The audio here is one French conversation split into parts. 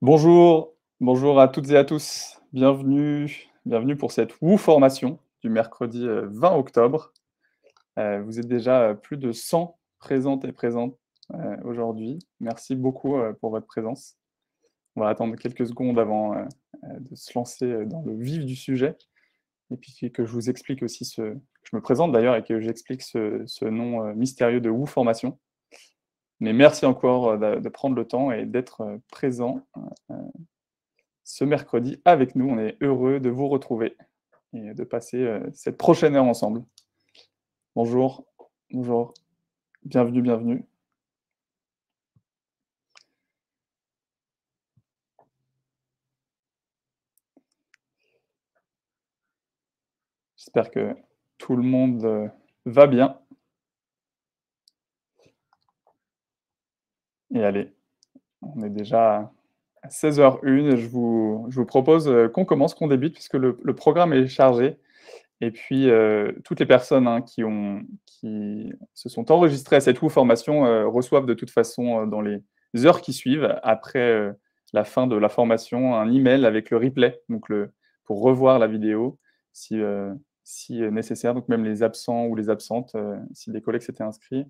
Bonjour, bonjour à toutes et à tous. Bienvenue pour cette WOO formation du mercredi 20 octobre. Vous êtes déjà plus de 100 présentes et présents aujourd'hui. Merci beaucoup pour votre présence. On va attendre quelques secondes avant de se lancer dans le vif du sujet. Et puis que je vous explique aussi que je me présente d'ailleurs et que j'explique ce nom mystérieux de WOO formation. Mais merci encore de prendre le temps et d'être présent ce mercredi avec nous. On est heureux de vous retrouver et de passer cette prochaine heure ensemble. Bonjour, bonjour, bienvenue. J'espère que tout le monde va bien. Et allez, on est déjà à 16h01. Je vous propose qu'on commence, qu'on débute, puisque le programme est chargé. Et puis, toutes les personnes qui se sont enregistrées à cette WOO formation reçoivent de toute façon, dans les heures qui suivent, après la fin de la formation, un email avec le replay, donc pour revoir la vidéo si nécessaire. Donc même les absents ou les absentes, si des collègues s'étaient inscrits,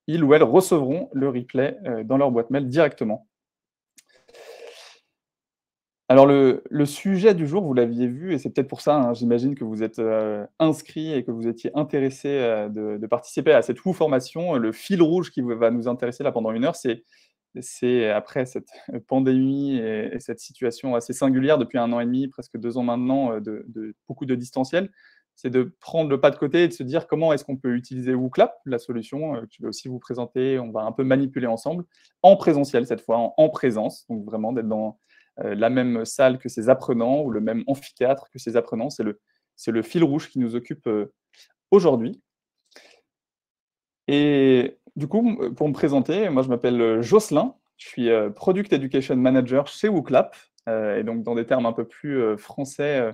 ils ou elles recevront le replay dans leur boîte mail directement. Alors le sujet du jour, vous l'aviez vu et c'est peut-être pour ça, hein, j'imagine que vous êtes, inscrits et que vous étiez intéressés, de participer à cette WOO formation. Le fil rouge qui va nous intéresser là pendant 1 heure, c'est après cette pandémie et cette situation assez singulière depuis 1 an et demi, presque 2 ans maintenant, de beaucoup de distanciel, c'est de prendre le pas de côté et de se dire: «Comment est-ce qu'on peut utiliser WooClap?» La solution, que je vais aussi vous présenter, on va un peu manipuler ensemble, en présentiel cette fois, en présence, donc vraiment d'être dans la même salle que ses apprenants ou le même amphithéâtre que ses apprenants. C'est le fil rouge qui nous occupe aujourd'hui. Et du coup, pour me présenter, moi je m'appelle Jocelyn, je suis Product Education Manager chez WooClap. Et donc dans des termes un peu plus français,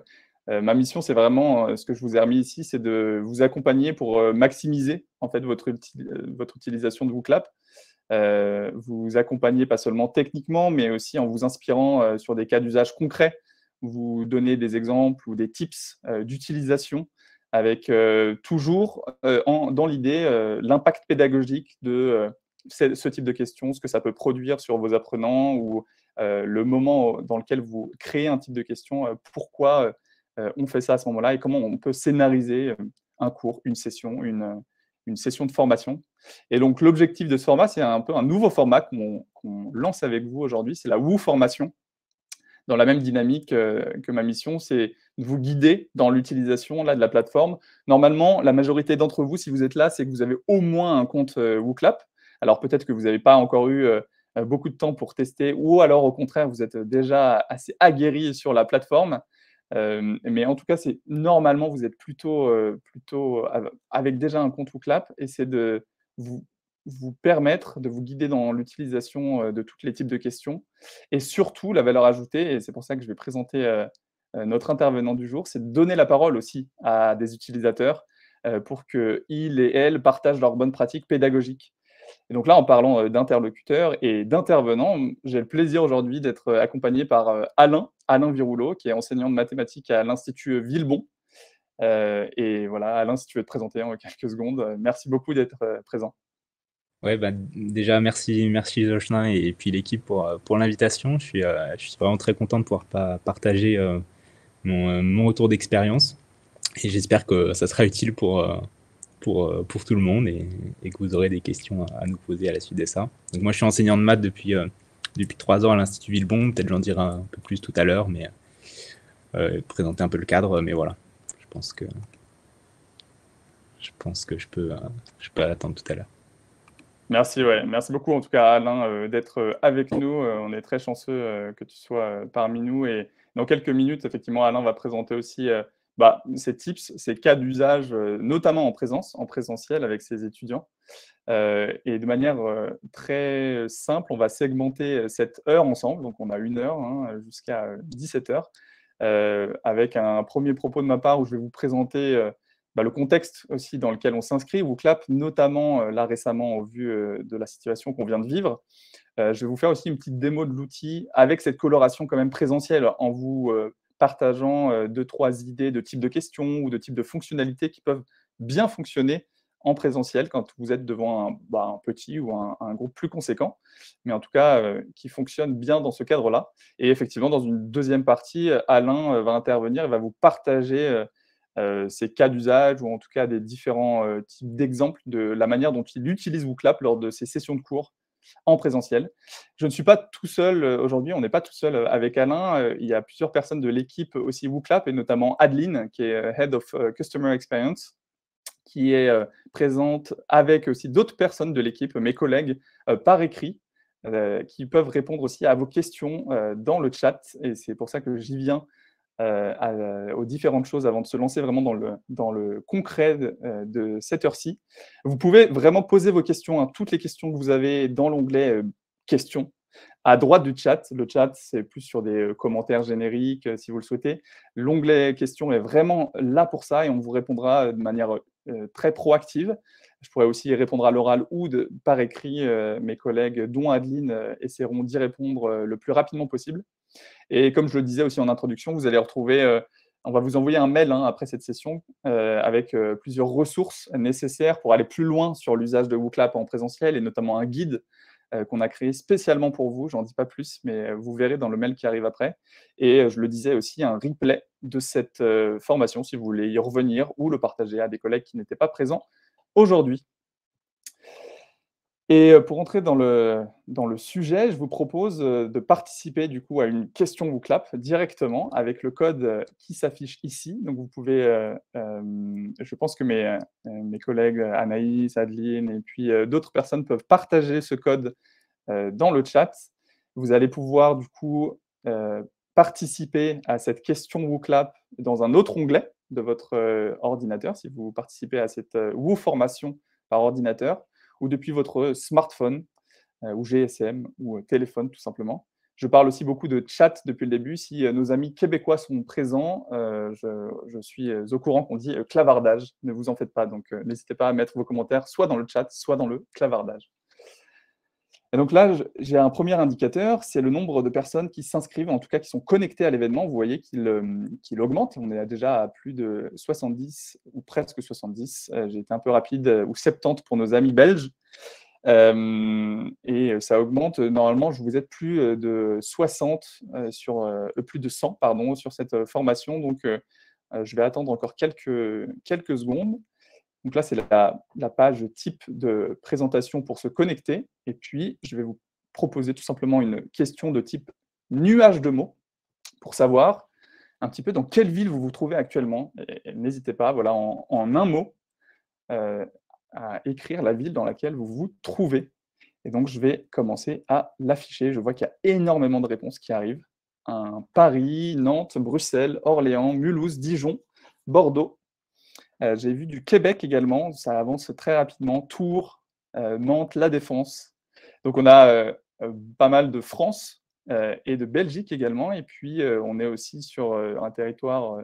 ma mission c'est vraiment, ce que je vous ai remis ici, c'est de vous accompagner pour maximiser en fait votre utilisation de WooClap. Vous accompagner pas seulement techniquement, mais aussi en vous inspirant sur des cas d'usage concrets, vous donner des exemples ou des tips d'utilisation avec toujours dans l'idée l'impact pédagogique de ce type de questions, ce que ça peut produire sur vos apprenants ou le moment dans lequel vous créez un type de question, pourquoi on fait ça à ce moment-là et comment on peut scénariser un cours, une session de formation. Et donc, l'objectif de ce format, c'est un peu un nouveau format qu'on lance avec vous aujourd'hui, c'est la WOO formation. Dans la même dynamique que ma mission, c'est de vous guider dans l'utilisation de la plateforme. Normalement, la majorité d'entre vous, si vous êtes là, c'est que vous avez au moins un compte WooClap. Alors peut-être que vous n'avez pas encore eu beaucoup de temps pour tester, ou alors au contraire, vous êtes déjà assez aguerri sur la plateforme. Mais en tout cas, c'est normalement, vous êtes plutôt avec déjà un compte WooClap, et c'est de vous vous permettre de vous guider dans l'utilisation de tous les types de questions. Et surtout, la valeur ajoutée, et c'est pour ça que je vais présenter notre intervenant du jour, c'est de donner la parole aussi à des utilisateurs pour qu'ils et elles partagent leurs bonnes pratiques pédagogiques. Et donc là, en parlant d'interlocuteurs et d'intervenants, j'ai le plaisir aujourd'hui d'être accompagné par Alain Virouleau, qui est enseignant de mathématiques à l'Institut Villebon. Et voilà, Alain, si tu veux te présenter en quelques secondes, merci beaucoup d'être présent. Ouais, bah, déjà merci Jocelyn et puis l'équipe pour l'invitation. Je suis vraiment très content de pouvoir partager mon retour d'expérience et j'espère que ça sera utile pour tout le monde et que vous aurez des questions à nous poser à la suite de ça. Donc moi je suis enseignant de maths depuis 3 ans à l'Institut Villebon, peut-être j'en dirai un peu plus tout à l'heure, mais présenter un peu le cadre, mais voilà, je pense que je peux attendre tout à l'heure. Merci, ouais. Merci beaucoup en tout cas Alain d'être avec nous. On est très chanceux que tu sois parmi nous. Et dans quelques minutes, effectivement, Alain va présenter aussi ses tips, ses cas d'usage, notamment en présentiel avec ses étudiants. Et de manière très simple, on va segmenter cette heure ensemble. Donc on a 1 heure jusqu'à 17h, avec un premier propos de ma part où je vais vous présenter le contexte aussi dans lequel on s'inscrit. WooClap, notamment là récemment au vu de la situation qu'on vient de vivre. Je vais vous faire aussi une petite démo de l'outil avec cette coloration quand même présentielle en vous partageant 2-3 idées de type de questions ou de type de fonctionnalités qui peuvent bien fonctionner en présentiel quand vous êtes devant un petit ou un groupe plus conséquent, mais en tout cas qui fonctionne bien dans ce cadre-là. Et effectivement, dans une deuxième partie, Alain va intervenir et va vous partager ces cas d'usage ou en tout cas des différents types d'exemples de la manière dont il utilise WooClap lors de ses sessions de cours en présentiel. Je ne suis pas tout seul aujourd'hui, on n'est pas tout seul avec Alain. Il y a plusieurs personnes de l'équipe aussi WooClap et notamment Adeline, qui est Head of Customer Experience, qui est présente avec aussi d'autres personnes de l'équipe, mes collègues, par écrit, qui peuvent répondre aussi à vos questions dans le chat. Et c'est pour ça que j'y viens aux différentes choses avant de se lancer vraiment dans le concret de cette heure-ci. Vous pouvez vraiment poser vos questions, hein, toutes les questions que vous avez dans l'onglet questions. À droite du chat, le chat, c'est plus sur des commentaires génériques, si vous le souhaitez. L'onglet questions est vraiment là pour ça et on vous répondra de manière très proactive. Je pourrais aussi y répondre à l'oral ou par écrit. Mes collègues, dont Adeline, essaieront d'y répondre le plus rapidement possible. Et comme je le disais aussi en introduction, vous allez retrouver, on va vous envoyer un mail après cette session avec plusieurs ressources nécessaires pour aller plus loin sur l'usage de WooClap en présentiel et notamment un guide qu'on a créé spécialement pour vous. J'en dis pas plus, mais vous verrez dans le mail qui arrive après. Et je le disais aussi, un replay de cette formation si vous voulez y revenir ou le partager à des collègues qui n'étaient pas présents aujourd'hui. Et pour entrer dans le sujet, je vous propose de participer du coup à une question WooClap directement avec le code qui s'affiche ici. Donc vous pouvez, je pense que mes collègues Anaïs, Adeline et puis d'autres personnes peuvent partager ce code dans le chat. Vous allez pouvoir du coup participer à cette question WooClap dans un autre onglet de votre ordinateur, si vous participez à cette WooFormation par ordinateur, ou depuis votre smartphone, ou GSM, ou téléphone tout simplement. Je parle aussi beaucoup de chat depuis le début. Si nos amis québécois sont présents, je suis au courant qu'on dit clavardage. Ne vous en faites pas. Donc, n'hésitez pas à mettre vos commentaires soit dans le chat, soit dans le clavardage. Et donc là, j'ai un premier indicateur, c'est le nombre de personnes qui s'inscrivent, en tout cas qui sont connectées à l'événement. Vous voyez qu'il augmente. On est déjà à plus de 70 ou presque 70. J'ai été un peu rapide, ou 70 pour nos amis belges. Et ça augmente. Normalement, vous êtes plus de 60 plus de 100 pardon, sur cette formation. Donc, je vais attendre encore quelques secondes. Donc là, c'est la page type de présentation pour se connecter. Et puis, je vais vous proposer tout simplement une question de type nuage de mots pour savoir un petit peu dans quelle ville vous vous trouvez actuellement. Et n'hésitez pas, voilà, en un mot, à écrire la ville dans laquelle vous vous trouvez. Et donc, je vais commencer à l'afficher. Je vois qu'il y a énormément de réponses qui arrivent. Paris, Nantes, Bruxelles, Orléans, Mulhouse, Dijon, Bordeaux. J'ai vu du Québec également, ça avance très rapidement. Tours, Nantes, La Défense. Donc, on a pas mal de France et de Belgique également. Et puis, on est aussi sur un territoire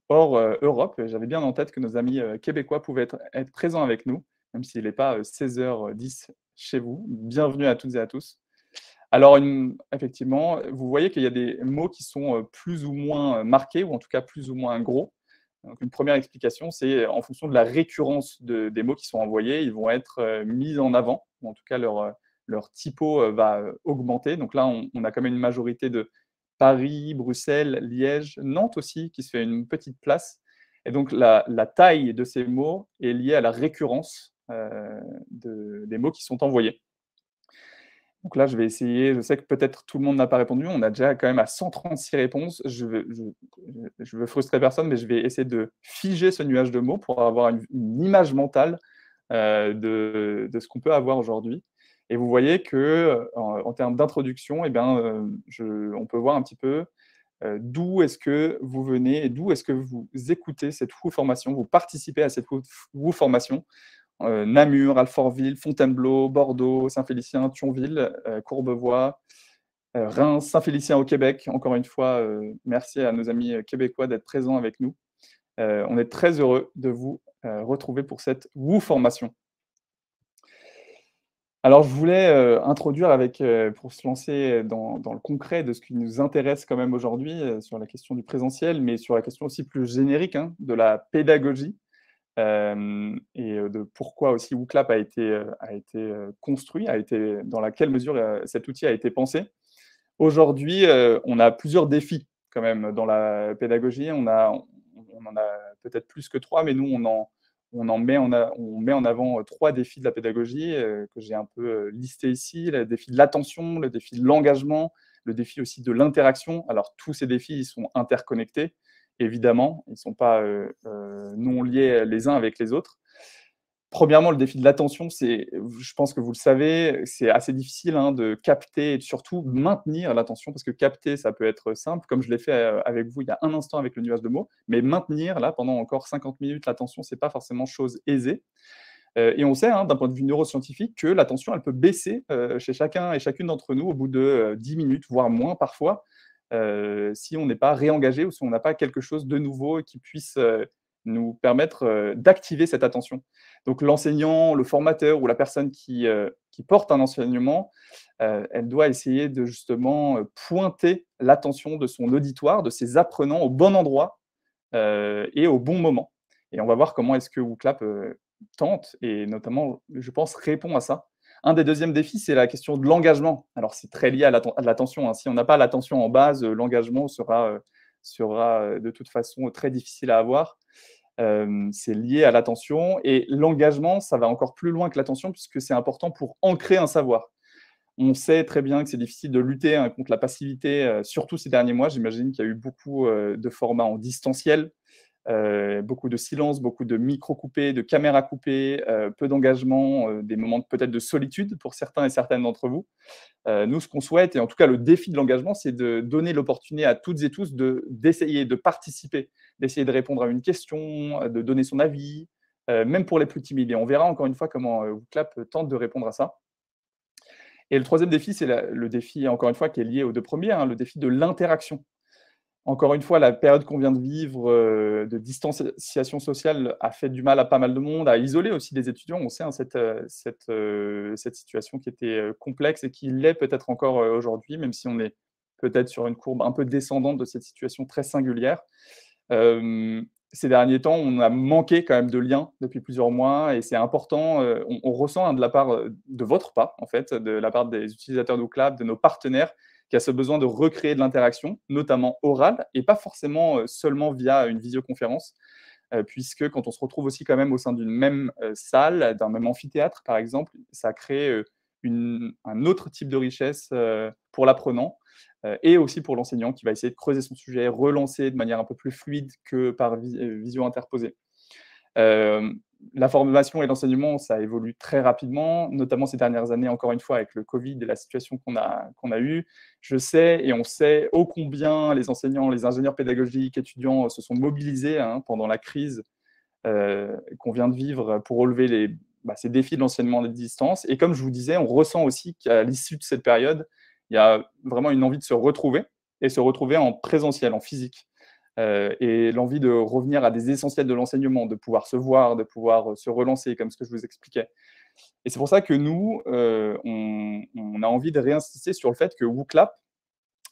hors Europe. J'avais bien en tête que nos amis québécois pouvaient être présents avec nous, même s'il n'est pas 16h10 chez vous. Bienvenue à toutes et à tous. Alors, effectivement, vous voyez qu'il y a des mots qui sont plus ou moins marqués, ou en tout cas plus ou moins gros. Donc, une première explication, c'est en fonction de la récurrence des mots qui sont envoyés, ils vont être mis en avant, ou en tout cas leur typo va augmenter. Donc là, on a quand même une majorité de Paris, Bruxelles, Liège, Nantes aussi, qui se fait une petite place. Et donc, la taille de ces mots est liée à la récurrence des mots qui sont envoyés. Donc là, je vais essayer, je sais que peut-être tout le monde n'a pas répondu, on a déjà quand même à 136 réponses. Je veux frustrer personne, mais je vais essayer de figer ce nuage de mots pour avoir une image mentale de ce qu'on peut avoir aujourd'hui. Et vous voyez qu'en termes d'introduction, on peut voir un petit peu d'où est-ce que vous venez et d'où est-ce que vous écoutez cette WooFormation, vous participez à cette WooFormation. Namur, Alfortville, Fontainebleau, Bordeaux, Saint-Félicien, Thionville, Courbevoie, Reims, Saint-Félicien au Québec. Encore une fois, merci à nos amis québécois d'être présents avec nous. On est très heureux de vous retrouver pour cette WOO formation. Alors, je voulais introduire pour se lancer dans le concret de ce qui nous intéresse quand même aujourd'hui sur la question du présentiel, mais sur la question aussi plus générique de la pédagogie et de pourquoi aussi WooClap a été construit, dans quelle mesure cet outil a été pensé. Aujourd'hui, on a plusieurs défis quand même dans la pédagogie. On en a peut-être plus que 3, mais nous, on met en avant 3 défis de la pédagogie que j'ai un peu listés ici. Le défi de l'attention, le défi de l'engagement, le défi aussi de l'interaction. Alors, tous ces défis, ils sont interconnectés, évidemment. Ils ne sont pas non liés les uns avec les autres. Premièrement, le défi de l'attention, je pense que vous le savez, c'est assez difficile de capter et surtout maintenir l'attention, parce que capter, ça peut être simple, comme je l'ai fait avec vous il y a un instant avec le nuage de mots, mais maintenir, là, pendant encore 50 minutes, l'attention, ce n'est pas forcément chose aisée. Et on sait, d'un point de vue neuroscientifique, que l'attention, elle peut baisser chez chacun et chacune d'entre nous au bout de 10 minutes, voire moins parfois, si on n'est pas réengagé ou si on n'a pas quelque chose de nouveau qui puisse nous permettre d'activer cette attention. Donc l'enseignant, le formateur ou la personne qui porte un enseignement, elle doit essayer de justement pointer l'attention de son auditoire, de ses apprenants au bon endroit et au bon moment. Et on va voir comment est-ce que WooClap tente et notamment, je pense, répond à ça. Un des deuxièmes défis, c'est la question de l'engagement. Alors, c'est très lié à l'attention. Si on n'a pas l'attention en base, l'engagement sera de toute façon très difficile à avoir. C'est lié à l'attention. Et l'engagement, ça va encore plus loin que l'attention puisque c'est important pour ancrer un savoir. On sait très bien que c'est difficile de lutter contre la passivité, surtout ces derniers mois. J'imagine qu'il y a eu beaucoup de formats en distanciel, beaucoup de silence, beaucoup de micros coupés, de caméras coupées, peu d'engagement, des moments peut-être de solitude pour certains et certaines d'entre vous. Nous, ce qu'on souhaite, et en tout cas le défi de l'engagement, c'est de donner l'opportunité à toutes et tous d'essayer de participer, d'essayer de répondre à une question, de donner son avis, même pour les plus timides. Et on verra encore une fois comment WooClap tente de répondre à ça. Et le troisième défi, c'est le défi, encore une fois, qui est lié aux deux premiers, le défi de l'interaction. Encore une fois, la période qu'on vient de vivre de distanciation sociale a fait du mal à pas mal de monde, a isolé aussi des étudiants. On sait cette situation qui était complexe et qui l'est peut-être encore aujourd'hui, même si on est peut-être sur une courbe un peu descendante de cette situation très singulière. Ces derniers temps, on a manqué quand même de liens depuis plusieurs mois et c'est important. On ressent de la part de votre part, en fait, de la part des utilisateurs de WooClap, de nos partenaires, qu'il y a ce besoin de recréer de l'interaction, notamment orale, et pas forcément seulement via une visioconférence, puisque quand on se retrouve aussi quand même au sein d'une même salle, d'un même amphithéâtre, par exemple, ça crée un autre type de richesse pour l'apprenant et aussi pour l'enseignant qui va essayer de creuser son sujet, relancer de manière un peu plus fluide que par visio interposée. La formation et l'enseignement, ça évolue très rapidement, notamment ces dernières années, encore une fois, avec le Covid et la situation qu'on a eue. Je sais et on sait ô combien les enseignants, les ingénieurs pédagogiques, étudiants se sont mobilisés pendant la crise qu'on vient de vivre pour relever ces défis de l'enseignement à distance. Et comme je vous disais, on ressent aussi qu'à l'issue de cette période, il y a vraiment une envie de se retrouver et se retrouver en présentiel, en physique. Et l'envie de revenir à des essentiels de l'enseignement, de pouvoir se voir, de pouvoir se relancer, comme ce que je vous expliquais. Et c'est pour ça que nous, on a envie de réinsister sur le fait que WooClap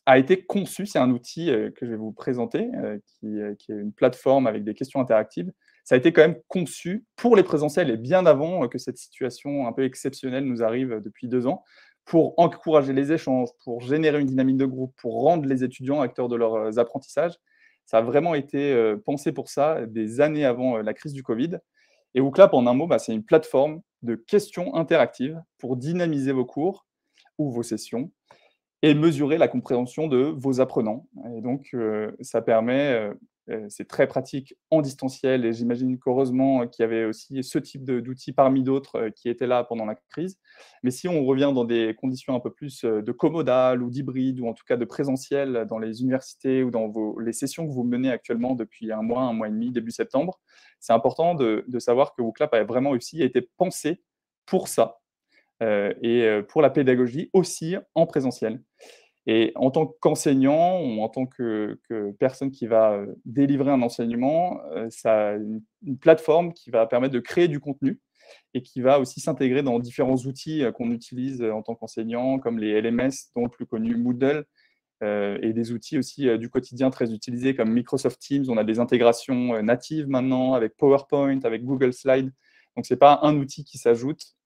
a été conçu, c'est un outil que je vais vous présenter, qui est une plateforme avec des questions interactives. Ça a été quand même conçu pour les présentiels et bien avant que cette situation un peu exceptionnelle nous arrive depuis 2 ans, pour encourager les échanges, pour générer une dynamique de groupe, pour rendre les étudiants acteurs de leurs apprentissages. Ça a vraiment été pensé pour ça des années avant la crise du Covid. Et WooClap, en un mot, c'est une plateforme de questions interactives pour dynamiser vos cours ou vos sessions et mesurer la compréhension de vos apprenants. Et donc, ça permet, c'est très pratique en distanciel et j'imagine qu'heureusement qu'il y avait aussi ce type d'outils parmi d'autres qui étaient là pendant la crise. Mais si on revient dans des conditions un peu plus de commodal ou d'hybride ou en tout cas de présentiel dans les universités ou dans les sessions que vous menez actuellement depuis un mois et demi, début septembre, c'est important de savoir que WooClap a vraiment aussi été pensé pour ça et pour la pédagogie aussi en présentiel. Et en tant qu'enseignant ou en tant que personne qui va délivrer un enseignement, ça a une plateforme qui va permettre de créer du contenu et qui va aussi s'intégrer dans différents outils qu'on utilise en tant qu'enseignant, comme les LMS, dont le plus connu Moodle, et des outils aussi du quotidien très utilisés comme Microsoft Teams. On a des intégrations natives maintenant avec PowerPoint, avec Google Slides. Donc, ce n'est pas un outil qui s'ajoute,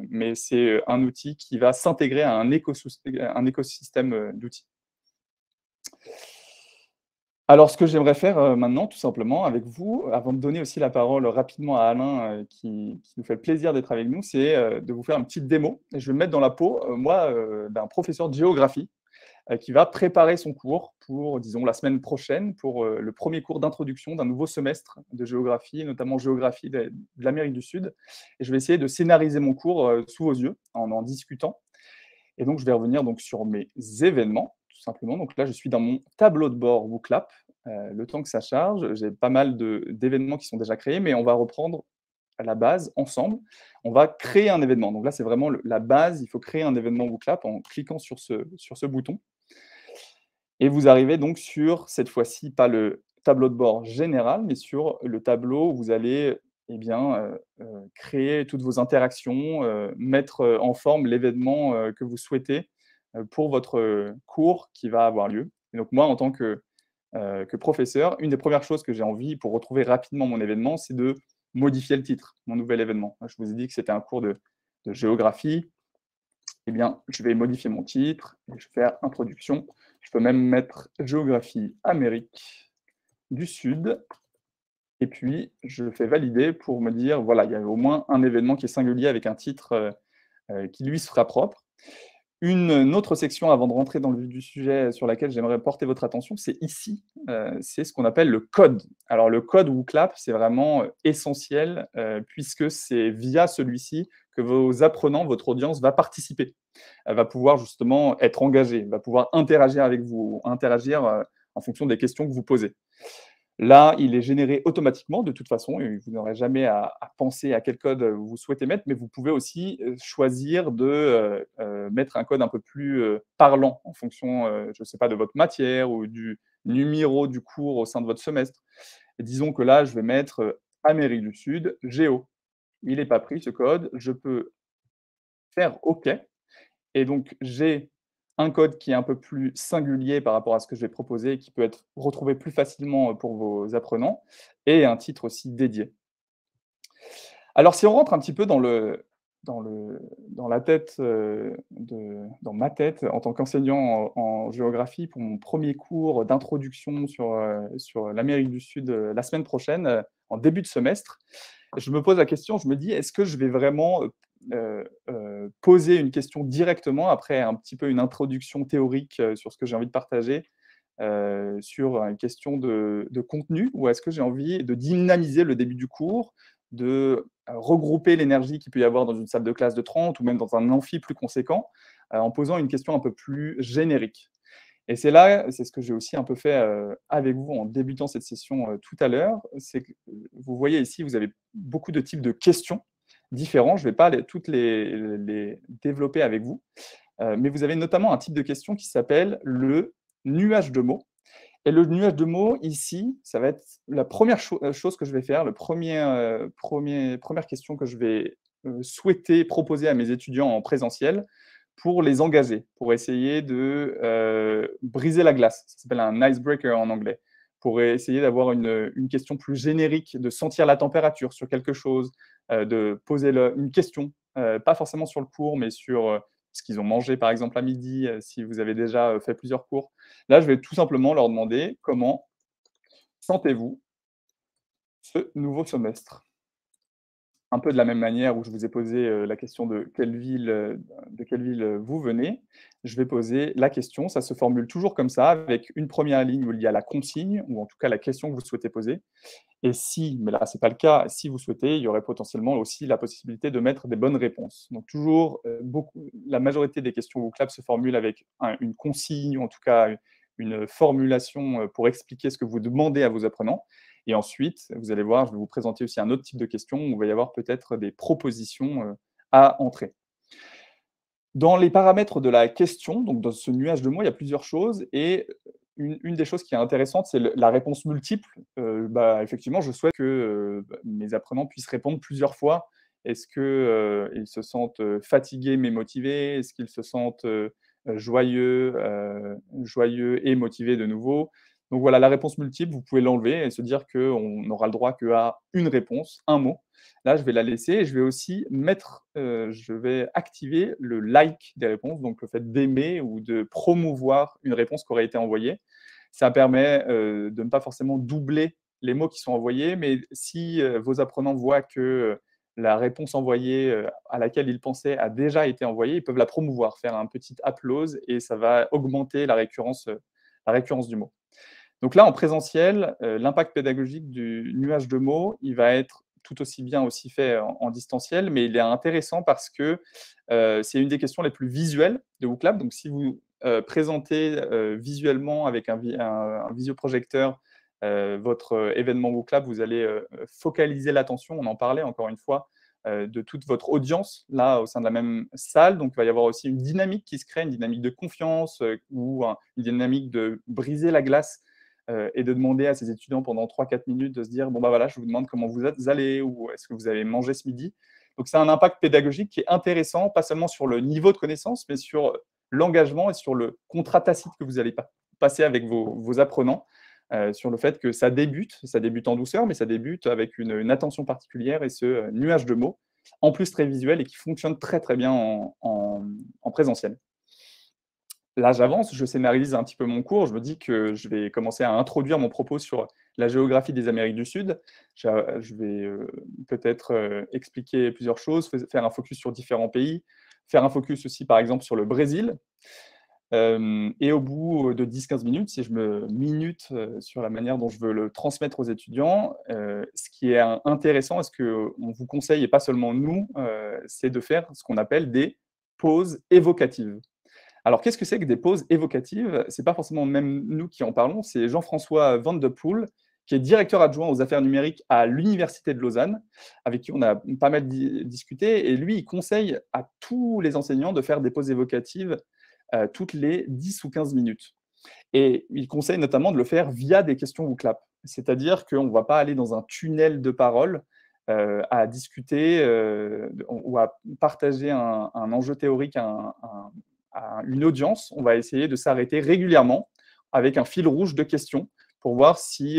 mais c'est un outil qui va s'intégrer à un écosystème d'outils. Alors, ce que j'aimerais faire maintenant, tout simplement, avec vous, avant de donner aussi la parole rapidement à Alain, qui nous fait le plaisir d'être avec nous, c'est de vous faire une petite démo. Et je vais me mettre dans la peau, moi, d'un professeur de géographie qui va préparer son cours pour, disons, la semaine prochaine, pour le premier cours d'introduction d'un nouveau semestre de géographie, notamment géographie de l'Amérique du Sud. Et je vais essayer de scénariser mon cours sous vos yeux, en discutant. Et donc, je vais revenir donc, sur mes événements, tout simplement. Donc là, je suis dans mon tableau de bord WooClap. Le temps que ça charge, j'ai pas mal d'événements qui sont déjà créés, mais on va reprendre à la base, ensemble. On va créer un événement. Donc là, c'est vraiment la base. Il faut créer un événement WooClap en cliquant sur ce bouton. Et vous arrivez donc sur, cette fois-ci, pas le tableau de bord général, mais sur le tableau où vous allez créer toutes vos interactions, mettre en forme l'événement que vous souhaitez pour votre cours qui va avoir lieu. Et donc moi, en tant que professeur, une des premières choses que j'ai envie pour retrouver rapidement mon événement, c'est de modifier le titre, mon nouvel événement. Je vous ai dit que c'était un cours de géographie. Eh bien, je vais modifier mon titre, et je vais faire introduction. Je peux même mettre géographie Amérique du Sud. Et puis, je fais valider pour me dire, voilà, il y a au moins un événement qui est singulier avec un titre qui lui sera propre. Une autre section avant de rentrer dans le vif du sujet sur laquelle j'aimerais porter votre attention, c'est ici, c'est ce qu'on appelle le code. Alors le code WooClap, c'est vraiment essentiel puisque c'est via celui-ci que vos apprenants, votre audience va participer. Elle va pouvoir justement être engagée, va pouvoir interagir avec vous, interagir en fonction des questions que vous posez. Là, il est généré automatiquement de toute façon et vous n'aurez jamais à penser à quel code vous souhaitez mettre, mais vous pouvez aussi choisir de mettre un code un peu plus parlant en fonction, je ne sais pas, de votre matière ou du numéro du cours au sein de votre semestre. Et disons que là, je vais mettre Amérique du Sud, Géo. Il n'est pas pris ce code, je peux faire OK. Et donc, j'ai un code qui est un peu plus singulier par rapport à ce que je vais proposer et qui peut être retrouvé plus facilement pour vos apprenants et un titre aussi dédié. Alors, si on rentre un petit peu dans la tête, dans ma tête en tant qu'enseignant en géographie pour mon premier cours d'introduction sur l'Amérique du Sud la semaine prochaine, en début de semestre, je me pose la question, je me dis: «Est-ce que je vais vraiment, poser une question directement après un petit peu une introduction théorique, sur ce que j'ai envie de partager, sur une question de contenu? Ou est-ce que j'ai envie de dynamiser le début du cours, de regrouper l'énergie qu'il peut y avoir dans une salle de classe de 30 ou même dans un amphi plus conséquent, en posant une question un peu plus générique?» Et c'est là, c'est ce que j'ai aussi un peu fait, avec vous en débutant cette session, tout à l'heure. C'est que, vous voyez ici, vous avez beaucoup de types de questions différents. Je ne vais pas toutes les développer avec vous, mais vous avez notamment un type de question qui s'appelle le nuage de mots. Et le nuage de mots ici, ça va être la première chose que je vais faire, première question que je vais, souhaiter proposer à mes étudiants en présentiel pour les engager, pour essayer de, briser la glace. Ça s'appelle un icebreaker en anglais. Pour essayer d'avoir une question plus générique, de sentir la température sur quelque chose, de poser une question, pas forcément sur le cours, mais sur, ce qu'ils ont mangé, par exemple, à midi, si vous avez déjà, fait plusieurs cours. Là, je vais tout simplement leur demander: «Comment sentez-vous ce nouveau semestre?» Un peu de la même manière où je vous ai posé, la question de quelle ville, vous venez, je vais poser la question. Ça se formule toujours comme ça, avec une première ligne où il y a la consigne ou en tout cas la question que vous souhaitez poser. Et si, mais là, c'est pas le cas, si vous souhaitez, il y aurait potentiellement aussi la possibilité de mettre des bonnes réponses. Donc toujours, la majorité des questions vocab se formulent avec une consigne ou en tout cas une formulation, pour expliquer ce que vous demandez à vos apprenants. Et ensuite, vous allez voir, je vais vous présenter aussi un autre type de questions où il va y avoir peut-être des propositions, à entrer. Dans les paramètres de la question, donc dans ce nuage de mots, il y a plusieurs choses et une des choses qui est intéressante, c'est la réponse multiple. Effectivement, je souhaite que mes apprenants puissent répondre plusieurs fois. Est-ce qu'ils se sentent fatigués mais motivés? Est-ce qu'ils se sentent joyeux et motivés de nouveau? Donc voilà, la réponse multiple, vous pouvez l'enlever et se dire qu'on n'aura le droit qu'à une réponse, un mot. Là, je vais la laisser et je vais aussi je vais activer le like des réponses, donc le fait d'aimer ou de promouvoir une réponse qui aurait été envoyée. Ça permet de ne pas forcément doubler les mots qui sont envoyés, mais si vos apprenants voient que la réponse envoyée à laquelle ils pensaient a déjà été envoyée, ils peuvent la promouvoir, faire un petit applause et ça va augmenter la récurrence du mot. Donc là, en présentiel, l'impact pédagogique du nuage de mots, il va être tout aussi bien aussi fait en distanciel, mais il est intéressant parce que c'est une des questions les plus visuelles de WooClap. Donc si vous présentez visuellement avec un visioprojecteur votre événement WooClap, vous allez focaliser l'attention, on en parlait encore une fois, de toute votre audience là au sein de la même salle. Donc il va y avoir aussi une dynamique qui se crée, une dynamique de confiance ou une dynamique de briser la glace et de demander à ses étudiants pendant 3-4 minutes de se dire bon, bah voilà, je vous demande comment vous allez ou est-ce que vous avez mangé ce midi. Donc, c'est un impact pédagogique qui est intéressant, pas seulement sur le niveau de connaissance, mais sur l'engagement et sur le contrat tacite que vous allez passer avec vos apprenants, sur le fait que ça débute en douceur, mais ça débute avec une attention particulière et ce nuage de mots, en plus très visuel et qui fonctionne très très bien en présentiel. Là, j'avance, je scénarise un petit peu mon cours. Je me dis que je vais commencer à introduire mon propos sur la géographie des Amériques du Sud. Je vais peut-être expliquer plusieurs choses, faire un focus sur différents pays, faire un focus aussi, par exemple, sur le Brésil. Et au bout de 10-15 minutes, si je me minute sur la manière dont je veux le transmettre aux étudiants, ce qui est intéressant, et ce qu'on vous conseille, et pas seulement nous, c'est de faire ce qu'on appelle des pauses évocatives. Alors, qu'est-ce que c'est que des pauses évocatives? Ce n'est pas forcément même nous qui en parlons, c'est Jean-François Van de Poel, qui est directeur adjoint aux affaires numériques à l'Université de Lausanne, avec qui on a pas mal discuté. Et lui, il conseille à tous les enseignants de faire des pauses évocatives toutes les 10 ou 15 minutes. Et il conseille notamment de le faire via des questions WooClap. C'est-à-dire qu'on ne va pas aller dans un tunnel de parole à discuter ou à partager un enjeu théorique à une audience. On va essayer de s'arrêter régulièrement avec un fil rouge de questions pour voir si,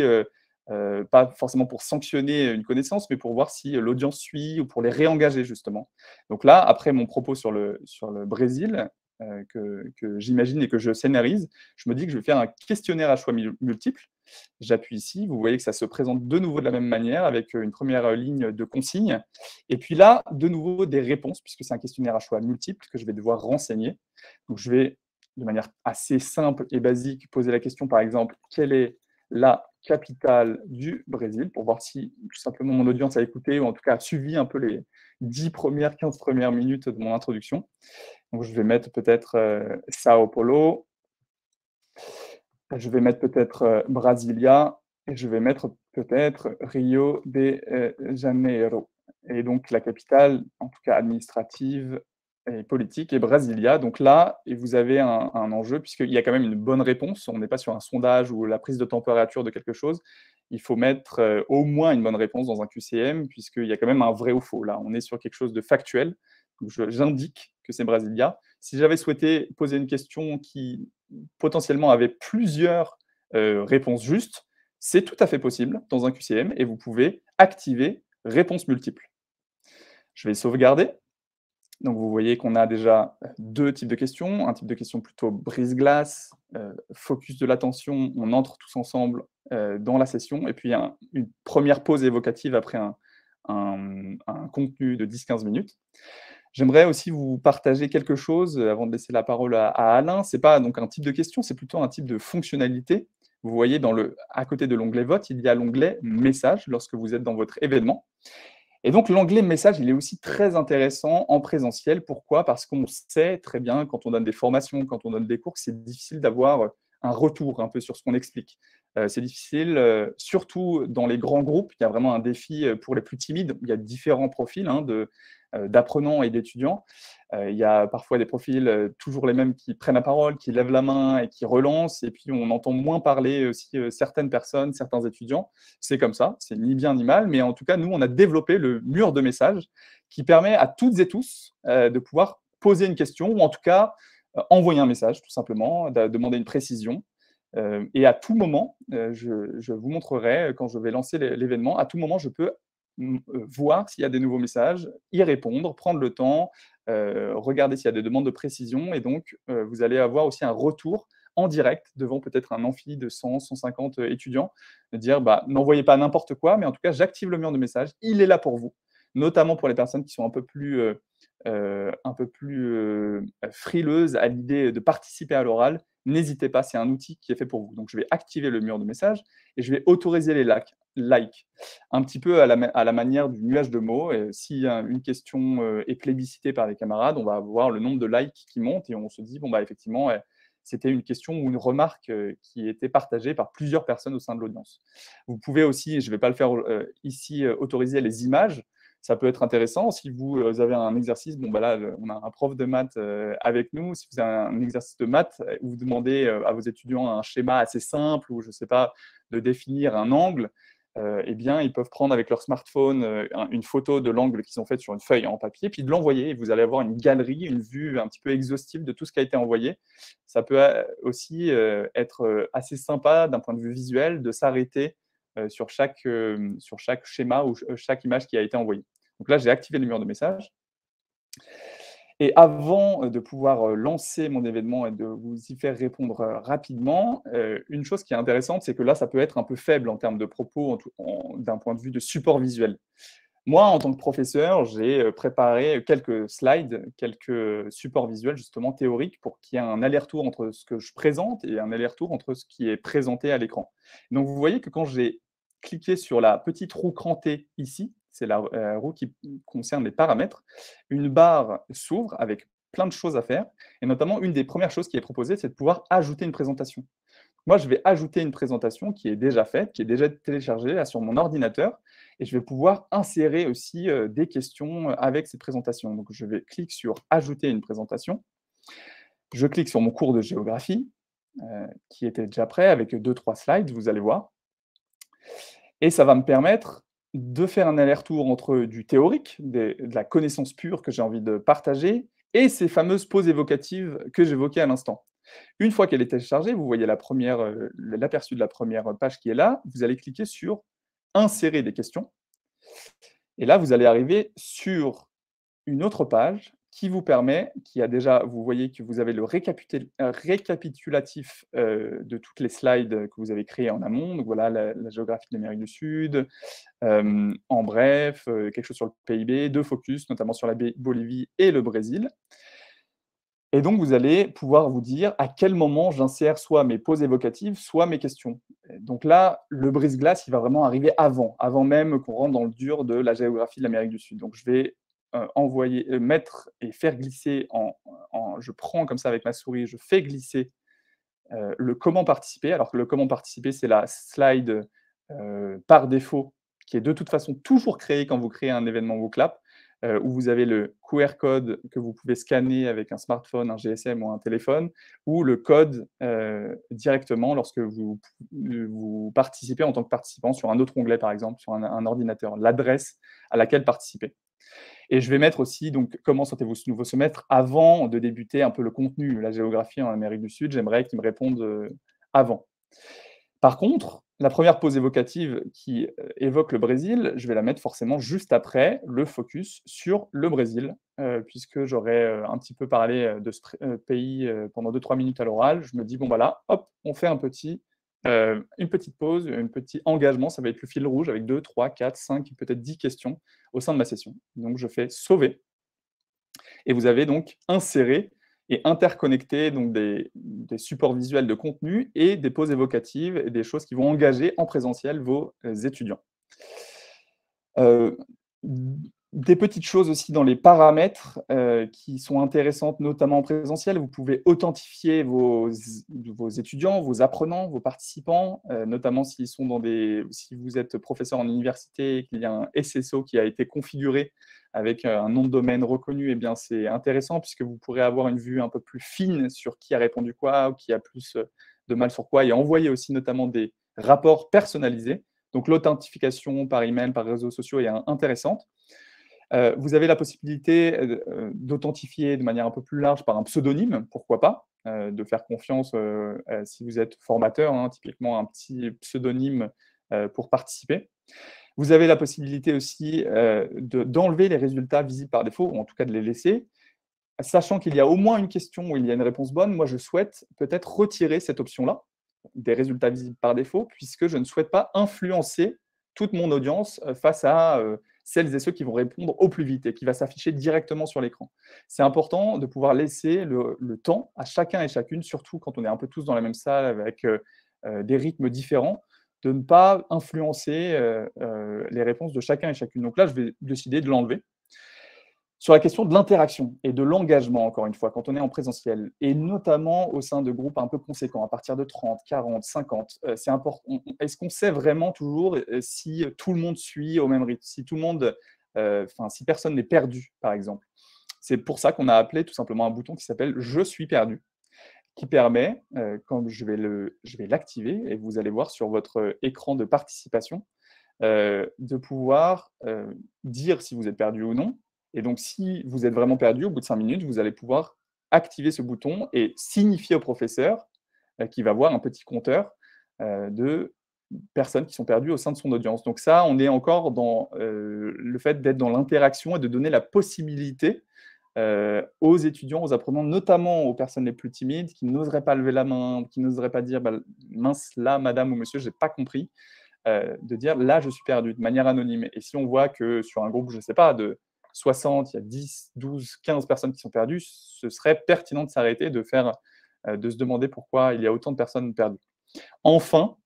pas forcément pour sanctionner une connaissance, mais pour voir si l'audience suit ou pour les réengager justement. Donc là, après mon propos sur le Brésil, que j'imagine et que je scénarise, je me dis que je vais faire un questionnaire à choix multiples. J'appuie ici, vous voyez que ça se présente de nouveau de la même manière avec une première ligne de consignes. Et puis là, de nouveau des réponses, puisque c'est un questionnaire à choix multiples que je vais devoir renseigner. Donc je vais, de manière assez simple et basique, poser la question, par exemple, quelle est la capitale du Brésil, pour voir si tout simplement mon audience a écouté ou en tout cas a suivi un peu les 15 premières minutes de mon introduction. Donc je vais mettre peut-être Sao Paulo, je vais mettre peut-être Brasilia et je vais mettre peut-être Rio de Janeiro. Et donc la capitale, en tout cas administrative et politique, est Brasilia. Donc là, et vous avez un enjeu, puisqu'il y a quand même une bonne réponse. On n'est pas sur un sondage ou la prise de température de quelque chose. Il faut mettre au moins une bonne réponse dans un QCM, puisqu'il y a quand même un vrai ou faux. Là, on est sur quelque chose de factuel. Donc j'indique que c'est Brasilia. Si j'avais souhaité poser une question qui potentiellement avait plusieurs réponses justes, c'est tout à fait possible dans un QCM et vous pouvez activer réponses multiples. Je vais sauvegarder. Donc vous voyez qu'on a déjà deux types de questions. Un type de question plutôt brise-glace, focus de l'attention, on entre tous ensemble dans la session. Et puis une première pause évocative après un contenu de 10-15 minutes. J'aimerais aussi vous partager quelque chose avant de laisser la parole à Alain. Ce n'est pas donc un type de question, c'est plutôt un type de fonctionnalité. Vous voyez, à côté de l'onglet Vote, il y a l'onglet Message lorsque vous êtes dans votre événement. Et donc, l'onglet Message, il est aussi très intéressant en présentiel. Pourquoi? Parce qu'on sait très bien, quand on donne des formations, quand on donne des cours, que c'est difficile d'avoir un retour un peu sur ce qu'on explique. C'est difficile, surtout dans les grands groupes. Il y a vraiment un défi pour les plus timides. Il y a différents profils d'apprenants et d'étudiants. Il y a parfois des profils toujours les mêmes qui prennent la parole, qui lèvent la main et qui relancent, et puis on entend moins parler aussi certaines personnes, certains étudiants. C'est comme ça, c'est ni bien ni mal, mais en tout cas, nous, on a développé le mur de messages qui permet à toutes et tous de pouvoir poser une question, ou en tout cas envoyer un message, tout simplement, demander une précision. Et à tout moment, je vous montrerai, quand je vais lancer l'événement, à tout moment, je peux voir s'il y a des nouveaux messages, y répondre, prendre le temps, regarder s'il y a des demandes de précision. Et donc, vous allez avoir aussi un retour en direct devant peut-être un amphi de 100, 150 étudiants, de dire bah, n'envoyez pas n'importe quoi, mais en tout cas, j'active le mur de messages, il est là pour vous, notamment pour les personnes qui sont un peu plus frileuses à l'idée de participer à l'oral. N'hésitez pas, c'est un outil qui est fait pour vous. Donc, je vais activer le mur de messages et je vais autoriser les likes, un petit peu à la manière du nuage de mots. Et si une question est plébiscitée par les camarades, on va voir le nombre de likes qui monte et on se dit, bon, bah, effectivement, c'était une question ou une remarque qui était partagée par plusieurs personnes au sein de l'audience. Vous pouvez aussi, je ne vais pas le faire ici, autoriser les images. Ça peut être intéressant si vous avez un exercice. Bon, bah là, on a un prof de maths avec nous. Si vous avez un exercice de maths, vous demandez à vos étudiants un schéma assez simple ou, je ne sais pas, de définir un angle, eh bien, ils peuvent prendre avec leur smartphone une photo de l'angle qu'ils ont fait sur une feuille en papier, puis de l'envoyer. Et vous allez avoir une galerie, une vue un petit peu exhaustive de tout ce qui a été envoyé. Ça peut aussi être assez sympa d'un point de vue visuel de s'arrêter sur chaque schéma ou chaque image qui a été envoyée. Donc là, j'ai activé le mur de messages. Et avant de pouvoir lancer mon événement et de vous y faire répondre rapidement, une chose qui est intéressante, c'est que là, ça peut être un peu faible en termes de propos, d'un point de vue de support visuel. Moi, en tant que professeur, j'ai préparé quelques slides, quelques supports visuels justement théoriques pour qu'il y ait un aller-retour entre ce que je présente et un aller-retour entre ce qui est présenté à l'écran. Donc, vous voyez que quand j'ai cliqué sur la petite roue crantée ici, c'est la roue qui concerne les paramètres, une barre s'ouvre avec plein de choses à faire. Et notamment, une des premières choses qui est proposée, c'est de pouvoir ajouter une présentation. Moi, je vais ajouter une présentation qui est déjà faite, qui est déjà téléchargée là, sur mon ordinateur, et je vais pouvoir insérer aussi des questions avec cette présentation. Donc, je vais cliquer sur « Ajouter une présentation ». Je clique sur mon cours de géographie, qui était déjà prêt, avec 2-3 slides, vous allez voir. Et ça va me permettre de faire un aller-retour entre du théorique, de la connaissance pure que j'ai envie de partager, et ces fameuses pauses évocatives que j'évoquais à l'instant. Une fois qu'elle est téléchargée, vous voyez l'aperçu de la première page qui est là, vous allez cliquer sur « Insérer des questions ». Et là, vous allez arriver sur une autre page qui vous permet, vous voyez que vous avez le récapitulatif de toutes les slides que vous avez créées en amont. Donc voilà, la géographie de l'Amérique du Sud, en bref, quelque chose sur le PIB, 2 focus, notamment sur la Bolivie et le Brésil. Et donc, vous allez pouvoir vous dire à quel moment j'insère soit mes pauses évocatives, soit mes questions. Donc là, le brise-glace, il va vraiment arriver avant même qu'on rentre dans le dur de la géographie de l'Amérique du Sud. Donc, je vais mettre et faire glisser, je prends comme ça avec ma souris, je fais glisser le comment participer. Alors que le comment participer, c'est la slide par défaut, qui est de toute façon toujours créée quand vous créez un événement WooClap, où vous avez le QR code que vous pouvez scanner avec un smartphone, un GSM ou un téléphone, ou le code directement lorsque vous participez en tant que participant sur un autre onglet, par exemple, sur un ordinateur, l'adresse à laquelle participer. Et je vais mettre aussi, donc, comment sentez-vous ce nouveau semestre avant de débuter un peu le contenu, la géographie en Amérique du Sud. J'aimerais qu'ils me répondent avant. Par contre, la première pause évocative qui évoque le Brésil, je vais la mettre forcément juste après le focus sur le Brésil, puisque j'aurais un petit peu parlé de ce pays pendant 2-3 minutes à l'oral. Je me dis, bon, voilà, hop, on fait une petite pause, un petit engagement. Ça va être le fil rouge avec 2, 3, 4, 5, peut-être 10 questions au sein de ma session. Donc, je fais sauver. Et vous avez donc inséré et interconnecter donc des supports visuels de contenu et des pauses évocatives et des choses qui vont engager en présentiel vos étudiants. Des petites choses aussi dans les paramètres qui sont intéressantes, notamment en présentiel. Vous pouvez authentifier vos étudiants, vos apprenants, vos participants, notamment si vous êtes professeur en université et qu'il y a un SSO qui a été configuré avec un nom de domaine reconnu, eh bien c'est intéressant puisque vous pourrez avoir une vue un peu plus fine sur qui a répondu quoi ou qui a plus de mal sur quoi, et envoyer aussi notamment des rapports personnalisés. Donc l'authentification par email, par réseaux sociaux est intéressante. Vous avez la possibilité d'authentifier de manière un peu plus large par un pseudonyme, pourquoi pas, de faire confiance si vous êtes formateur, hein, typiquement un petit pseudonyme pour participer. Vous avez la possibilité aussi d'enlever les résultats visibles par défaut, ou en tout cas de les laisser. Sachant qu'il y a au moins une question où il y a une réponse bonne, moi je souhaite peut-être retirer cette option-là, des résultats visibles par défaut, puisque je ne souhaite pas influencer toute mon audience face à celles et ceux qui vont répondre au plus vite et qui va s'afficher directement sur l'écran. C'est important de pouvoir laisser le temps à chacun et chacune, surtout quand on est un peu tous dans la même salle avec des rythmes différents, de ne pas influencer les réponses de chacun et chacune. Donc là, je vais décider de l'enlever. Sur la question de l'interaction et de l'engagement, encore une fois, quand on est en présentiel, et notamment au sein de groupes un peu conséquents, à partir de 30, 40, 50, c'est important. Est-ce qu'on sait vraiment toujours si tout le monde suit au même rythme, si tout le monde, si personne n'est perdu, par exemple? C'est pour ça qu'on a appelé tout simplement un bouton qui s'appelle Je suis perdu, qui permet, quand je vais l'activer, et vous allez voir sur votre écran de participation, de pouvoir dire si vous êtes perdu ou non. Et donc, si vous êtes vraiment perdu, au bout de 5 minutes, vous allez pouvoir activer ce bouton et signifier au professeur qui va voir un petit compteur de personnes qui sont perdues au sein de son audience. Donc ça, on est encore dans le fait d'être dans l'interaction et de donner la possibilité aux étudiants, aux apprenants, notamment aux personnes les plus timides, qui n'oseraient pas lever la main, qui n'oseraient pas dire bah, « mince, là, madame ou monsieur, je n'ai pas compris », de dire là, je suis perdu de manière anonyme. Et si on voit que sur un groupe, je ne sais pas, de 60, il y a 10, 12, 15 personnes qui sont perdues, ce serait pertinent de s'arrêter, de se demander pourquoi il y a autant de personnes perdues. Enfin,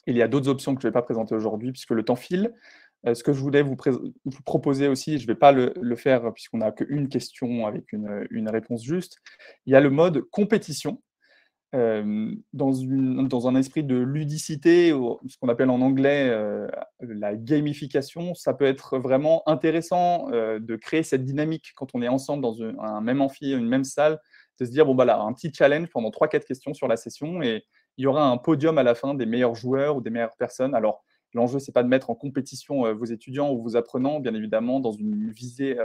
il y a d'autres options que je ne vais pas présenter aujourd'hui puisque le temps file. Ce que je voulais vous proposer aussi, je ne vais pas le faire puisqu'on n'a qu'une question avec une réponse juste. Il y a le mode compétition. Dans un esprit de ludicité, ce qu'on appelle en anglais la gamification, ça peut être vraiment intéressant de créer cette dynamique quand on est ensemble dans un même amphi, une même salle, de se dire, bon, bah là, un petit challenge pendant 3-4 questions sur la session, et il y aura un podium à la fin des meilleurs joueurs ou des meilleures personnes. Alors, l'enjeu, ce n'est pas de mettre en compétition vos étudiants ou vos apprenants, bien évidemment, dans une visée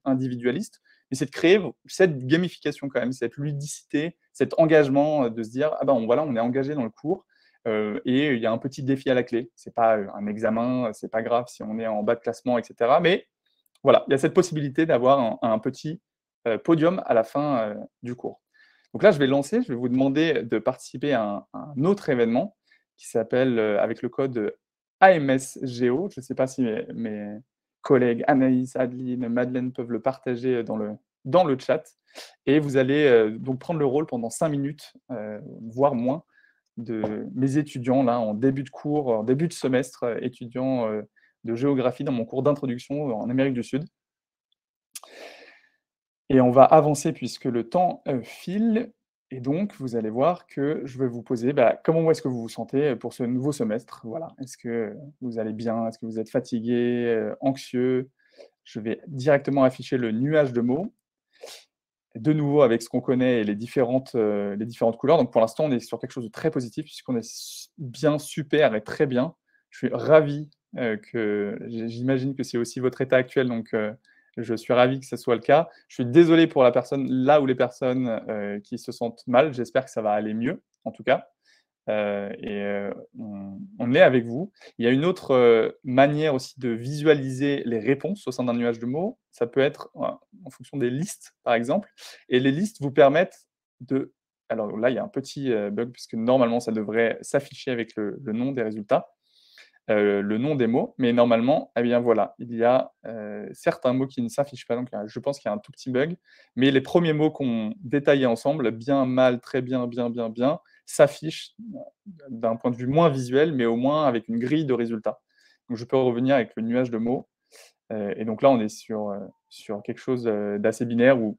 individualiste, mais c'est de créer cette gamification quand même, cette ludicité, cet engagement de se dire ah ben voilà, on est engagé dans le cours et il y a un petit défi à la clé. C'est pas un examen, c'est pas grave si on est en bas de classement, etc. Mais voilà, il y a cette possibilité d'avoir un petit podium à la fin du cours. Donc là, je vais vous demander de participer à un autre événement qui s'appelle, avec le code AMSGO. Je ne sais pas si mes collègues Anaïs, Adeline, Madeleine peuvent le partager dans le chat. Et vous allez donc prendre le rôle pendant 5 minutes, voire moins, de mes étudiants là, en début de cours, en début de semestre, étudiants de géographie dans mon cours d'introduction en Amérique du Sud. Et on va avancer puisque le temps file. Et donc, vous allez voir que je vais vous poser comment est-ce que vous vous sentez pour ce nouveau semestre. Voilà. Est-ce que vous allez bien? Est-ce que vous êtes fatigué, anxieux? Je vais directement afficher le nuage de mots. De nouveau, avec ce qu'on connaît et les différentes couleurs. Donc, pour l'instant, on est sur quelque chose de très positif puisqu'on est bien, super et très bien. Je suis ravi j'imagine que c'est aussi votre état actuel. Donc, je suis ravi que ce soit le cas. Je suis désolé pour les personnes qui se sentent mal. J'espère que ça va aller mieux, en tout cas. On est avec vous. Il y a une autre manière aussi de visualiser les réponses au sein d'un nuage de mots. Ça peut être en fonction des listes, par exemple. Et les listes vous permettent de... Alors là, il y a un petit bug, puisque normalement, ça devrait s'afficher avec le nom des résultats. Le nom des mots, mais normalement, eh bien voilà, il y a certains mots qui ne s'affichent pas, donc je pense qu'il y a un tout petit bug, mais les premiers mots qu'on détaillait ensemble, bien, mal, très bien, bien, bien, bien, s'affichent d'un point de vue moins visuel, mais au moins avec une grille de résultats. Donc je peux revenir avec le nuage de mots Et donc là, on est sur quelque chose d'assez binaire où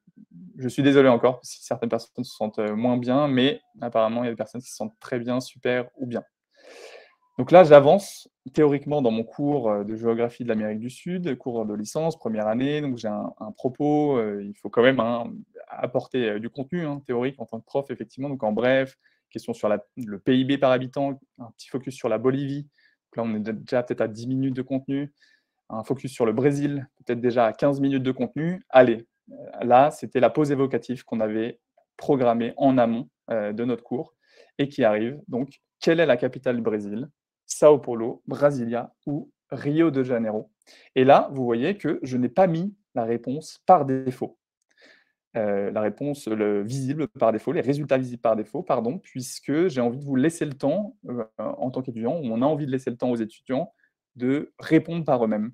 je suis désolé encore si certaines personnes se sentent moins bien, mais apparemment, il y a des personnes qui se sentent très bien, super ou bien. Donc là, j'avance théoriquement dans mon cours de géographie de l'Amérique du Sud, cours de licence, première année. Donc j'ai un propos, il faut quand même apporter du contenu théorique en tant que prof, effectivement. Donc en bref, question sur le PIB par habitant, un petit focus sur la Bolivie. Donc là, on est déjà peut-être à 10 minutes de contenu. Un focus sur le Brésil, peut-être déjà à 15 minutes de contenu. Allez, là, c'était la pause évocative qu'on avait programmée en amont de notre cours et qui arrive. Donc, quelle est la capitale du Brésil? Sao Paulo, Brasilia ou Rio de Janeiro? Et là, vous voyez que je n'ai pas mis la réponse par défaut. La réponse visible par défaut, les résultats visibles par défaut, pardon, puisque j'ai envie de vous laisser le temps, en tant qu'étudiant, on a envie de laisser le temps aux étudiants de répondre par eux-mêmes.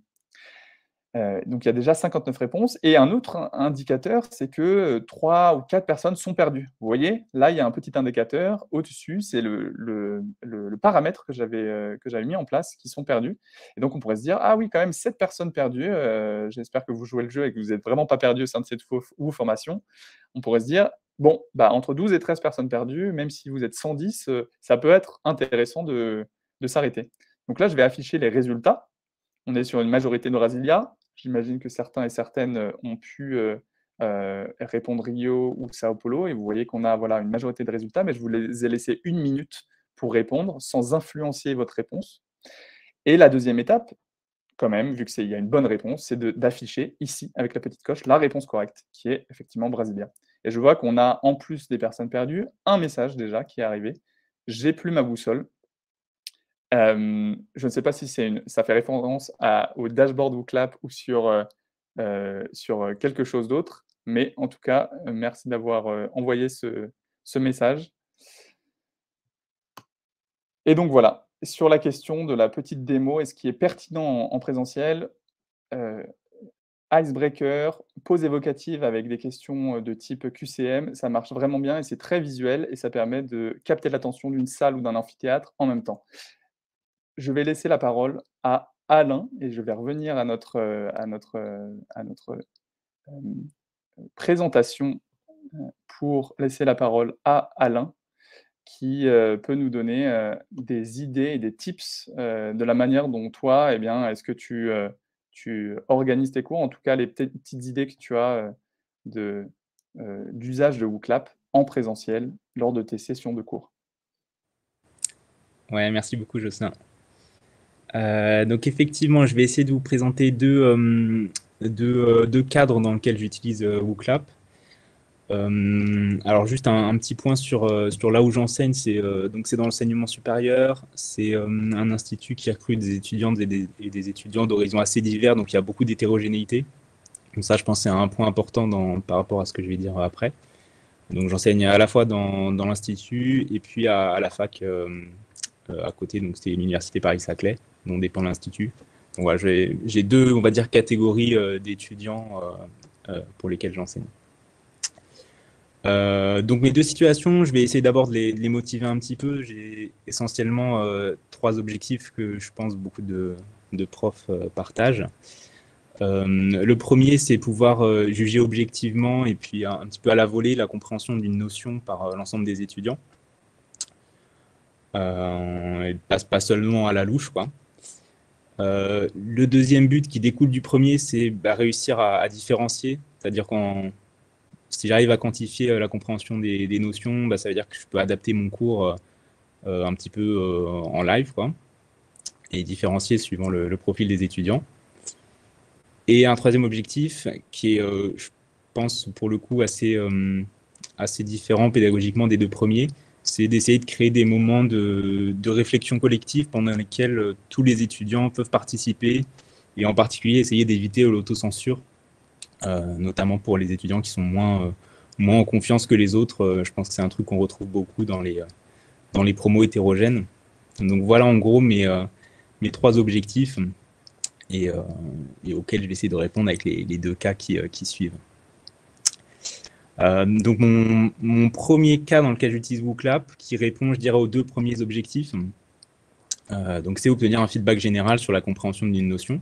Donc il y a déjà 59 réponses et un autre indicateur, c'est que 3 ou 4 personnes sont perdues. Vous voyez, là, il y a un petit indicateur au-dessus, c'est le paramètre que j'avais mis en place, qui sont perdus. Et donc on pourrait se dire: «Ah oui, quand même 7 personnes perdues, j'espère que vous jouez le jeu et que vous n'êtes vraiment pas perdus au sein de cette formation». On pourrait se dire: «Bon, bah, entre 12 et 13 personnes perdues, même si vous êtes 110, ça peut être intéressant de s'arrêter». Donc là, je vais afficher les résultats. On est sur une majorité de Brasilia. J'imagine que certains et certaines ont pu répondre Rio ou Sao Paulo. Et vous voyez qu'on a voilà, une majorité de résultats, mais je vous les ai laissés 1 minute pour répondre sans influencer votre réponse. Et la deuxième étape, quand même, vu qu'il y a une bonne réponse, c'est d'afficher ici, avec la petite coche, la réponse correcte, qui est effectivement Brasilia. Et je vois qu'on a, en plus des personnes perdues, un message déjà qui est arrivé. J'ai plus ma boussole. Je ne sais pas si ça fait référence au dashboard WooClap ou sur quelque chose d'autre, mais en tout cas, merci d'avoir envoyé ce message. Et donc voilà, sur la question de la petite démo et ce qui est pertinent en présentiel, icebreaker, pause évocative avec des questions de type QCM, ça marche vraiment bien et c'est très visuel et ça permet de capter l'attention d'une salle ou d'un amphithéâtre en même temps. Je vais laisser la parole à Alain et je vais revenir à notre présentation pour laisser la parole à Alain qui peut nous donner des idées et des tips de la manière dont toi, eh bien, est-ce que tu organises tes cours, en tout cas les petites idées que tu as d'usage de WooClap en présentiel lors de tes sessions de cours. Ouais, merci beaucoup, Jocelyn. Donc effectivement, je vais essayer de vous présenter deux cadres dans lesquels j'utilise WooClap. Alors juste un petit point sur là où j'enseigne, c'est dans l'enseignement supérieur, c'est un institut qui recrute des étudiantes et des étudiants d'horizons assez divers, donc il y a beaucoup d'hétérogénéité. Donc ça, je pense, c'est un point important par rapport à ce que je vais dire après. Donc j'enseigne à la fois dans l'institut et puis à la fac à côté, donc c'est l'université Paris-Saclay, dont dépend l'institut. Donc voilà, j'ai deux, on va dire, catégories d'étudiants pour lesquels j'enseigne. Donc mes deux situations, je vais essayer d'abord de les motiver un petit peu. J'ai essentiellement 3 objectifs que je pense beaucoup de profs partagent. Le premier, c'est pouvoir juger objectivement et puis un petit peu à la volée la compréhension d'une notion par l'ensemble des étudiants. Et pas seulement à la louche, quoi. Le deuxième but qui découle du premier, c'est réussir à différencier, c'est-à-dire si j'arrive à quantifier la compréhension des notions, ça veut dire que je peux adapter mon cours un petit peu en live, quoi, et différencier suivant le profil des étudiants. Et un troisième objectif qui est, je pense, pour le coup, assez différent pédagogiquement des deux premiers, c'est d'essayer de créer des moments de réflexion collective pendant lesquels tous les étudiants peuvent participer et en particulier essayer d'éviter l'autocensure, notamment pour les étudiants qui sont moins en confiance que les autres. Je pense que c'est un truc qu'on retrouve beaucoup dans les promos hétérogènes. Donc voilà en gros mes 3 objectifs et auxquels je vais essayer de répondre avec les 2 cas qui suivent. Donc mon premier cas dans lequel j'utilise WooClap, qui répond, je dirais, aux 2 premiers objectifs, donc c'est obtenir un feedback général sur la compréhension d'une notion.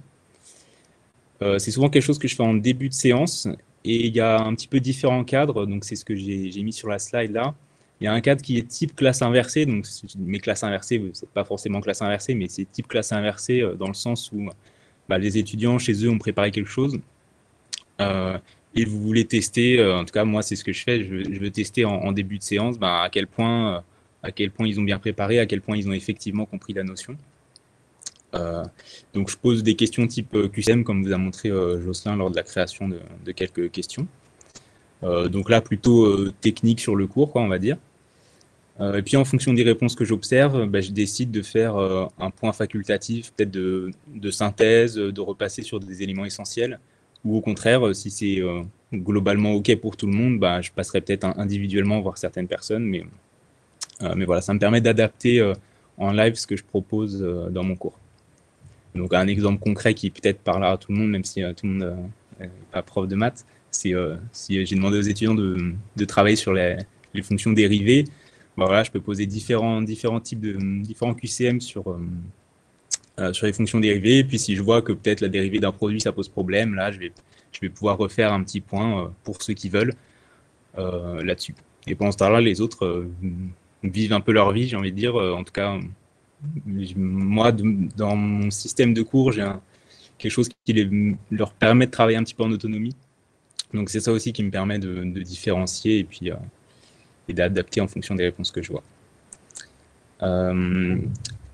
C'est souvent quelque chose que je fais en début de séance et il y a un petit peu différents cadres. Donc, c'est ce que j'ai mis sur la slide là. Il y a un cadre qui est type classe inversée. Donc, mes classes inversées, c'est pas forcément classe inversée, mais c'est type classe inversée dans le sens où les étudiants chez eux ont préparé quelque chose. Et vous voulez tester, en tout cas, moi, c'est ce que je fais. Je veux tester en début de séance à quel point ils ont bien préparé, à quel point ils ont effectivement compris la notion. Donc, je pose des questions type QCM, comme vous a montré Jocelyn lors de la création de quelques questions. Donc là, plutôt technique sur le cours, quoi, on va dire. Et puis, en fonction des réponses que j'observe, je décide de faire un point facultatif, peut-être de synthèse, de repasser sur des éléments essentiels. Ou au contraire, si c'est globalement OK pour tout le monde, je passerai peut-être individuellement voir certaines personnes. Mais voilà, ça me permet d'adapter en live ce que je propose dans mon cours. Donc, un exemple concret qui peut-être parlera à tout le monde, même si tout le monde n'est pas prof de maths, c'est si j'ai demandé aux étudiants de travailler sur les fonctions dérivées. Voilà, je peux poser différents QCM sur les fonctions dérivées. Et puis, si je vois que peut-être la dérivée d'un produit, ça pose problème, là, je vais pouvoir refaire un petit point pour ceux qui veulent là-dessus. Et pendant ce temps-là, les autres vivent un peu leur vie, j'ai envie de dire. En tout cas, moi, dans mon système de cours, j'ai quelque chose qui leur permet de travailler un petit peu en autonomie. Donc, c'est ça aussi qui me permet de différencier et puis et d'adapter en fonction des réponses que je vois.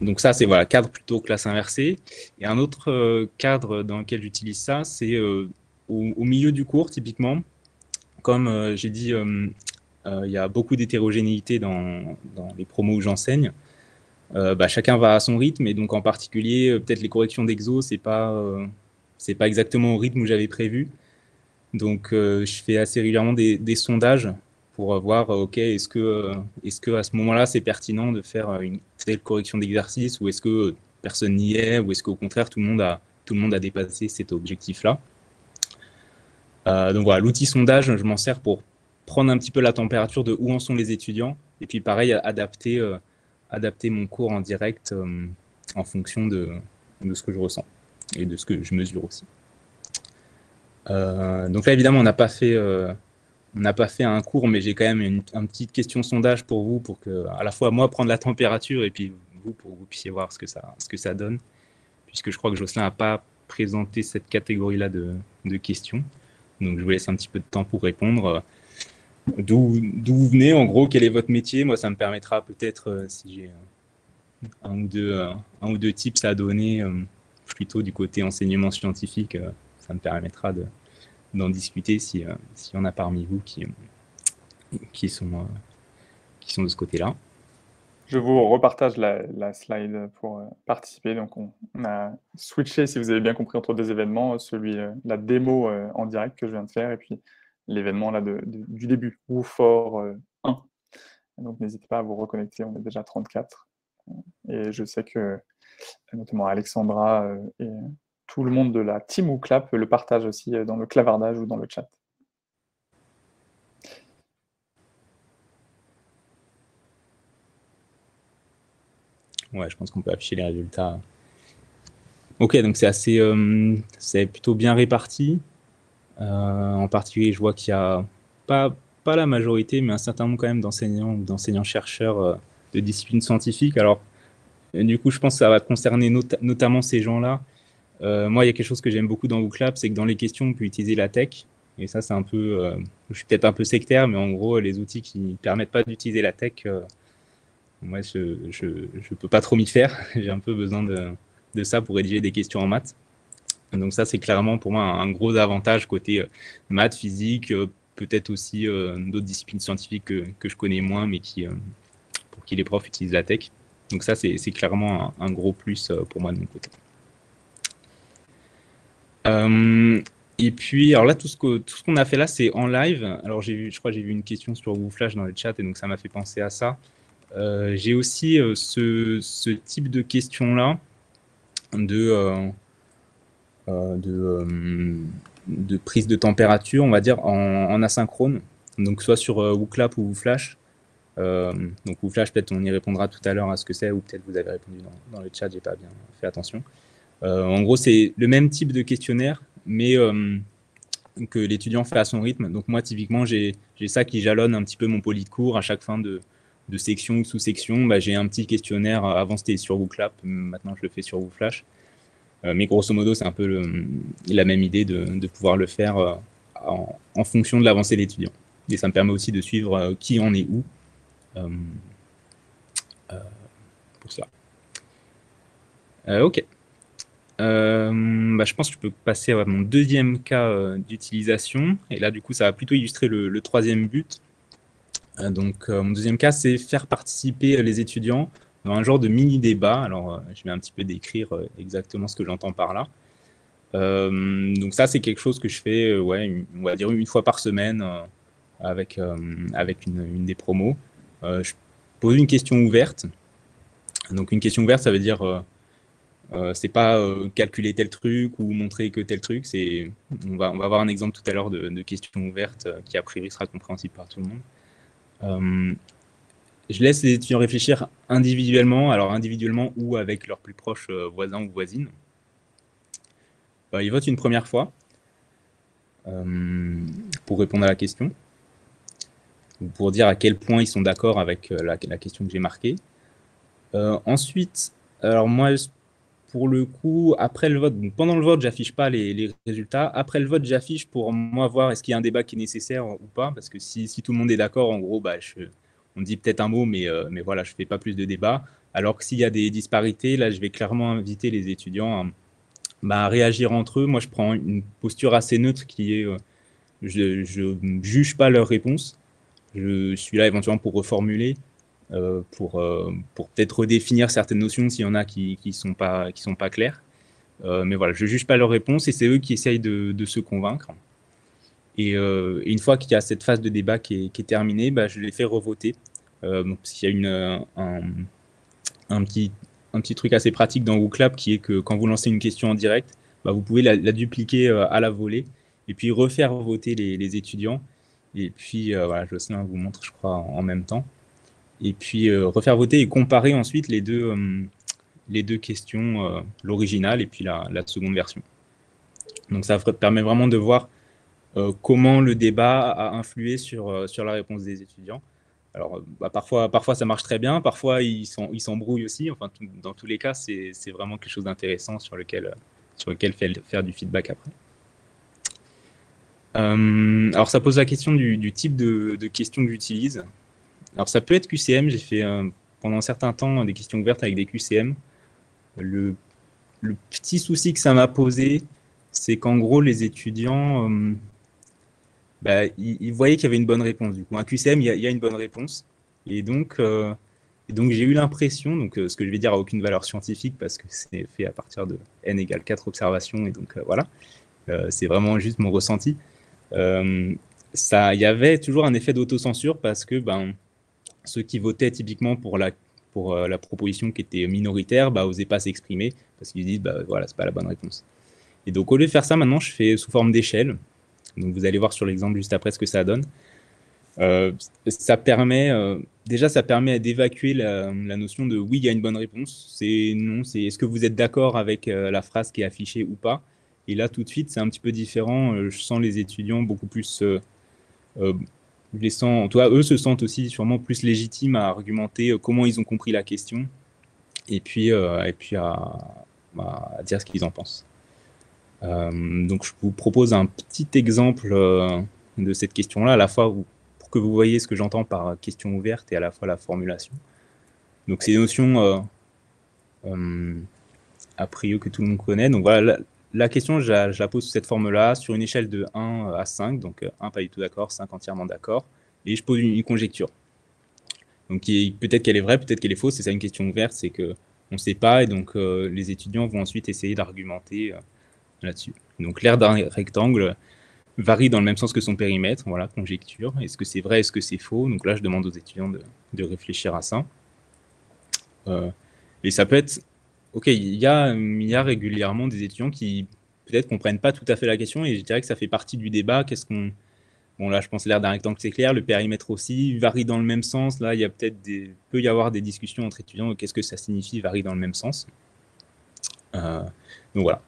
Donc ça, c'est voilà, cadre plutôt classe inversée. Et un autre cadre dans lequel j'utilise ça, c'est au milieu du cours, typiquement. Comme j'ai dit, il y a beaucoup d'hétérogénéité dans les promos où j'enseigne. Chacun va à son rythme, et donc en particulier, peut-être les corrections d'exo, c'est pas exactement au rythme où j'avais prévu. Donc, je fais assez régulièrement des sondages pour voir, OK, est-ce que à ce moment-là, c'est pertinent de faire une telle correction d'exercice, ou est-ce que personne n'y est, ou est-ce qu'au contraire, tout le monde a dépassé cet objectif-là. Donc voilà, l'outil sondage, je m'en sers pour prendre un petit peu la température de où en sont les étudiants, et puis pareil, adapter mon cours en direct en fonction de ce que je ressens et de ce que je mesure aussi. Donc là, évidemment, on n'a pas fait un cours, mais j'ai quand même une petite question sondage pour vous, pour que, à la fois moi, prendre la température, et puis vous, pour que vous puissiez voir ce que ça donne, puisque je crois que Jocelyn n'a pas présenté cette catégorie-là de questions. Donc, je vous laisse un petit peu de temps pour répondre. D'où vous venez, en gros, quel est votre métier? Moi, ça me permettra peut-être, si j'ai un ou deux tips à donner, plutôt du côté enseignement scientifique, ça me permettra d'en discuter s'il y en a parmi vous qui sont de ce côté-là. Je vous repartage la slide pour participer. Donc, on a switché, si vous avez bien compris, entre deux événements, la démo en direct que je viens de faire, et puis l'événement là du début, Woofor 1. Donc, n'hésitez pas à vous reconnecter, on est déjà 34. Et je sais que notamment Alexandra et tout le monde de la team WooClap le partage aussi dans le clavardage ou dans le chat. Ouais, je pense qu'on peut afficher les résultats. Ok, donc c'est plutôt bien réparti. En particulier, je vois qu'il y a pas la majorité, mais un certain nombre quand même d'enseignants-chercheurs de disciplines scientifiques. Alors, du coup, je pense que ça va concerner notamment ces gens-là. Moi, il y a quelque chose que j'aime beaucoup dans WooClap, c'est que dans les questions, on peut utiliser la tech. Et ça, c'est un peu... je suis peut-être un peu sectaire, mais en gros, les outils qui ne permettent pas d'utiliser la tech, moi, je ne peux pas trop m'y faire. J'ai un peu besoin de ça pour rédiger des questions en maths. Donc ça, c'est clairement pour moi un gros avantage côté maths, physique, peut-être aussi d'autres disciplines scientifiques que je connais moins, mais pour qui les profs utilisent la tech. Donc ça, c'est clairement un gros plus pour moi de mon côté. Et puis, alors là, tout ce qu'on a fait là, c'est en live. Alors, je crois que j'ai vu une question sur WooFlash dans le chat, et donc ça m'a fait penser à ça. J'ai aussi ce type de questions-là de prise de température, on va dire, en asynchrone. Donc, soit sur WooClap ou WooFlash. Donc, WooFlash, peut-être on y répondra tout à l'heure à ce que c'est, ou peut-être vous avez répondu dans le chat, j'ai pas bien fait attention. En gros, c'est le même type de questionnaire, mais que l'étudiant fait à son rythme. Donc moi, typiquement, j'ai ça qui jalonne un petit peu mon poly de cours à chaque fin de section ou sous-section. J'ai un petit questionnaire. Avant, c'était sur WooClap. Maintenant, je le fais sur WooFlash. Mais grosso modo, c'est un peu la même idée de pouvoir le faire en fonction de l'avancée de l'étudiant. Et ça me permet aussi de suivre qui en est où pour ça. Ok. Je pense que je peux passer à mon deuxième cas d'utilisation. Et là, du coup, ça va plutôt illustrer le troisième but. Mon deuxième cas, c'est faire participer les étudiants dans un genre de mini-débat. Alors, je vais un petit peu décrire exactement ce que j'entends par là. Donc ça, c'est quelque chose que je fais, on va dire une fois par semaine avec une des promos. Je pose une question ouverte. Donc une question ouverte, ça veut dire c'est pas calculer tel truc ou montrer que tel truc. On va avoir un exemple tout à l'heure de question ouverte qui a priori sera compréhensible par tout le monde. Je laisse les étudiants réfléchir individuellement, alors individuellement ou avec leurs plus proches voisins ou voisines. Ils votent une première fois pour répondre à la question, ou pour dire à quel point ils sont d'accord avec la question que j'ai marquée. Ensuite, alors moi, pour le coup, après le vote, donc pendant le vote, j'affiche pas les résultats. Après le vote, j'affiche pour moi voir est-ce qu'il y a un débat qui est nécessaire ou pas, parce que si tout le monde est d'accord, en gros, on dit peut-être un mot, mais voilà, je fais pas plus de débat. Alors que s'il y a des disparités, là, je vais clairement inviter les étudiants à réagir entre eux. Moi, je prends une posture assez neutre qui est je ne juge pas leurs réponses. Je suis là éventuellement pour reformuler, pour peut-être redéfinir certaines notions s'il y en a qui sont pas claires. Mais voilà, je ne juge pas leurs réponses et c'est eux qui essayent de se convaincre. Et une fois qu'il y a cette phase de débat qui est terminée, je les fais revoter. Donc, il y a un petit truc assez pratique dans WooClap qui est que quand vous lancez une question en direct, vous pouvez la dupliquer à la volée et puis refaire voter les étudiants. Et puis, voilà, Jocelyn vous montre, je crois, en même temps. Et puis, refaire voter et comparer ensuite les deux questions, l'original et puis la seconde version. Donc, ça permet vraiment de voir comment le débat a influé sur la réponse des étudiants. Alors, parfois, ça marche très bien, parfois, ils s'embrouillent aussi. Enfin, dans tous les cas, c'est vraiment quelque chose d'intéressant sur lequel faire du feedback après. Alors, ça pose la question du type de questions que j'utilise. Alors, ça peut être QCM. J'ai fait pendant un certain temps des questions ouvertes avec des QCM. Le petit souci que ça m'a posé, c'est qu'en gros, les étudiants, ils voyaient qu'il y avait une bonne réponse. Du coup, un QCM, il y a une bonne réponse. Et donc j'ai eu l'impression, ce que je vais dire a aucune valeur scientifique parce que c'est fait à partir de n égale 4 observations. Et donc, voilà, c'est vraiment juste mon ressenti. Il y avait toujours un effet d'autocensure parce que ceux qui votaient typiquement pour la proposition qui était minoritaire n'osaient pas s'exprimer parce qu'ils disent voilà, c'est pas la bonne réponse. Et donc au lieu de faire ça, maintenant je fais sous forme d'échelle. Donc vous allez voir sur l'exemple juste après ce que ça donne. Ça permet d'évacuer la notion de oui, il y a une bonne réponse. C'est non, c'est est-ce que vous êtes d'accord avec la phrase qui est affichée ou pas. Et là tout de suite c'est un petit peu différent. Je sens les étudiants beaucoup plus eux se sentent aussi sûrement plus légitimes à argumenter comment ils ont compris la question et puis à dire ce qu'ils en pensent. Donc je vous propose un petit exemple de cette question-là, à la fois pour que vous voyez ce que j'entends par question ouverte et à la fois la formulation. Donc c'est des notions a priori que tout le monde connaît. Donc voilà, la question, je la pose sous cette forme-là, sur une échelle de 1 à 5, donc 1 pas du tout d'accord, 5 entièrement d'accord, et je pose une conjecture. Donc peut-être qu'elle est vraie, peut-être qu'elle est fausse, c'est ça une question ouverte, c'est qu'on ne sait pas, et donc les étudiants vont ensuite essayer d'argumenter là-dessus. Donc l'aire d'un rectangle varie dans le même sens que son périmètre, voilà, conjecture. Est-ce que c'est vrai, est-ce que c'est faux? Donc là, je demande aux étudiants de réfléchir à ça. Et ça peut être... Ok, il y a régulièrement des étudiants qui peut-être comprennent pas tout à fait la question et je dirais que ça fait partie du débat. Bon, là, je pense que l'aire d'un rectangle, c'est clair. Le périmètre aussi varie dans le même sens. Là, peut y avoir des discussions entre étudiants. Qu'est-ce que ça signifie, varie dans le même sens? Donc voilà.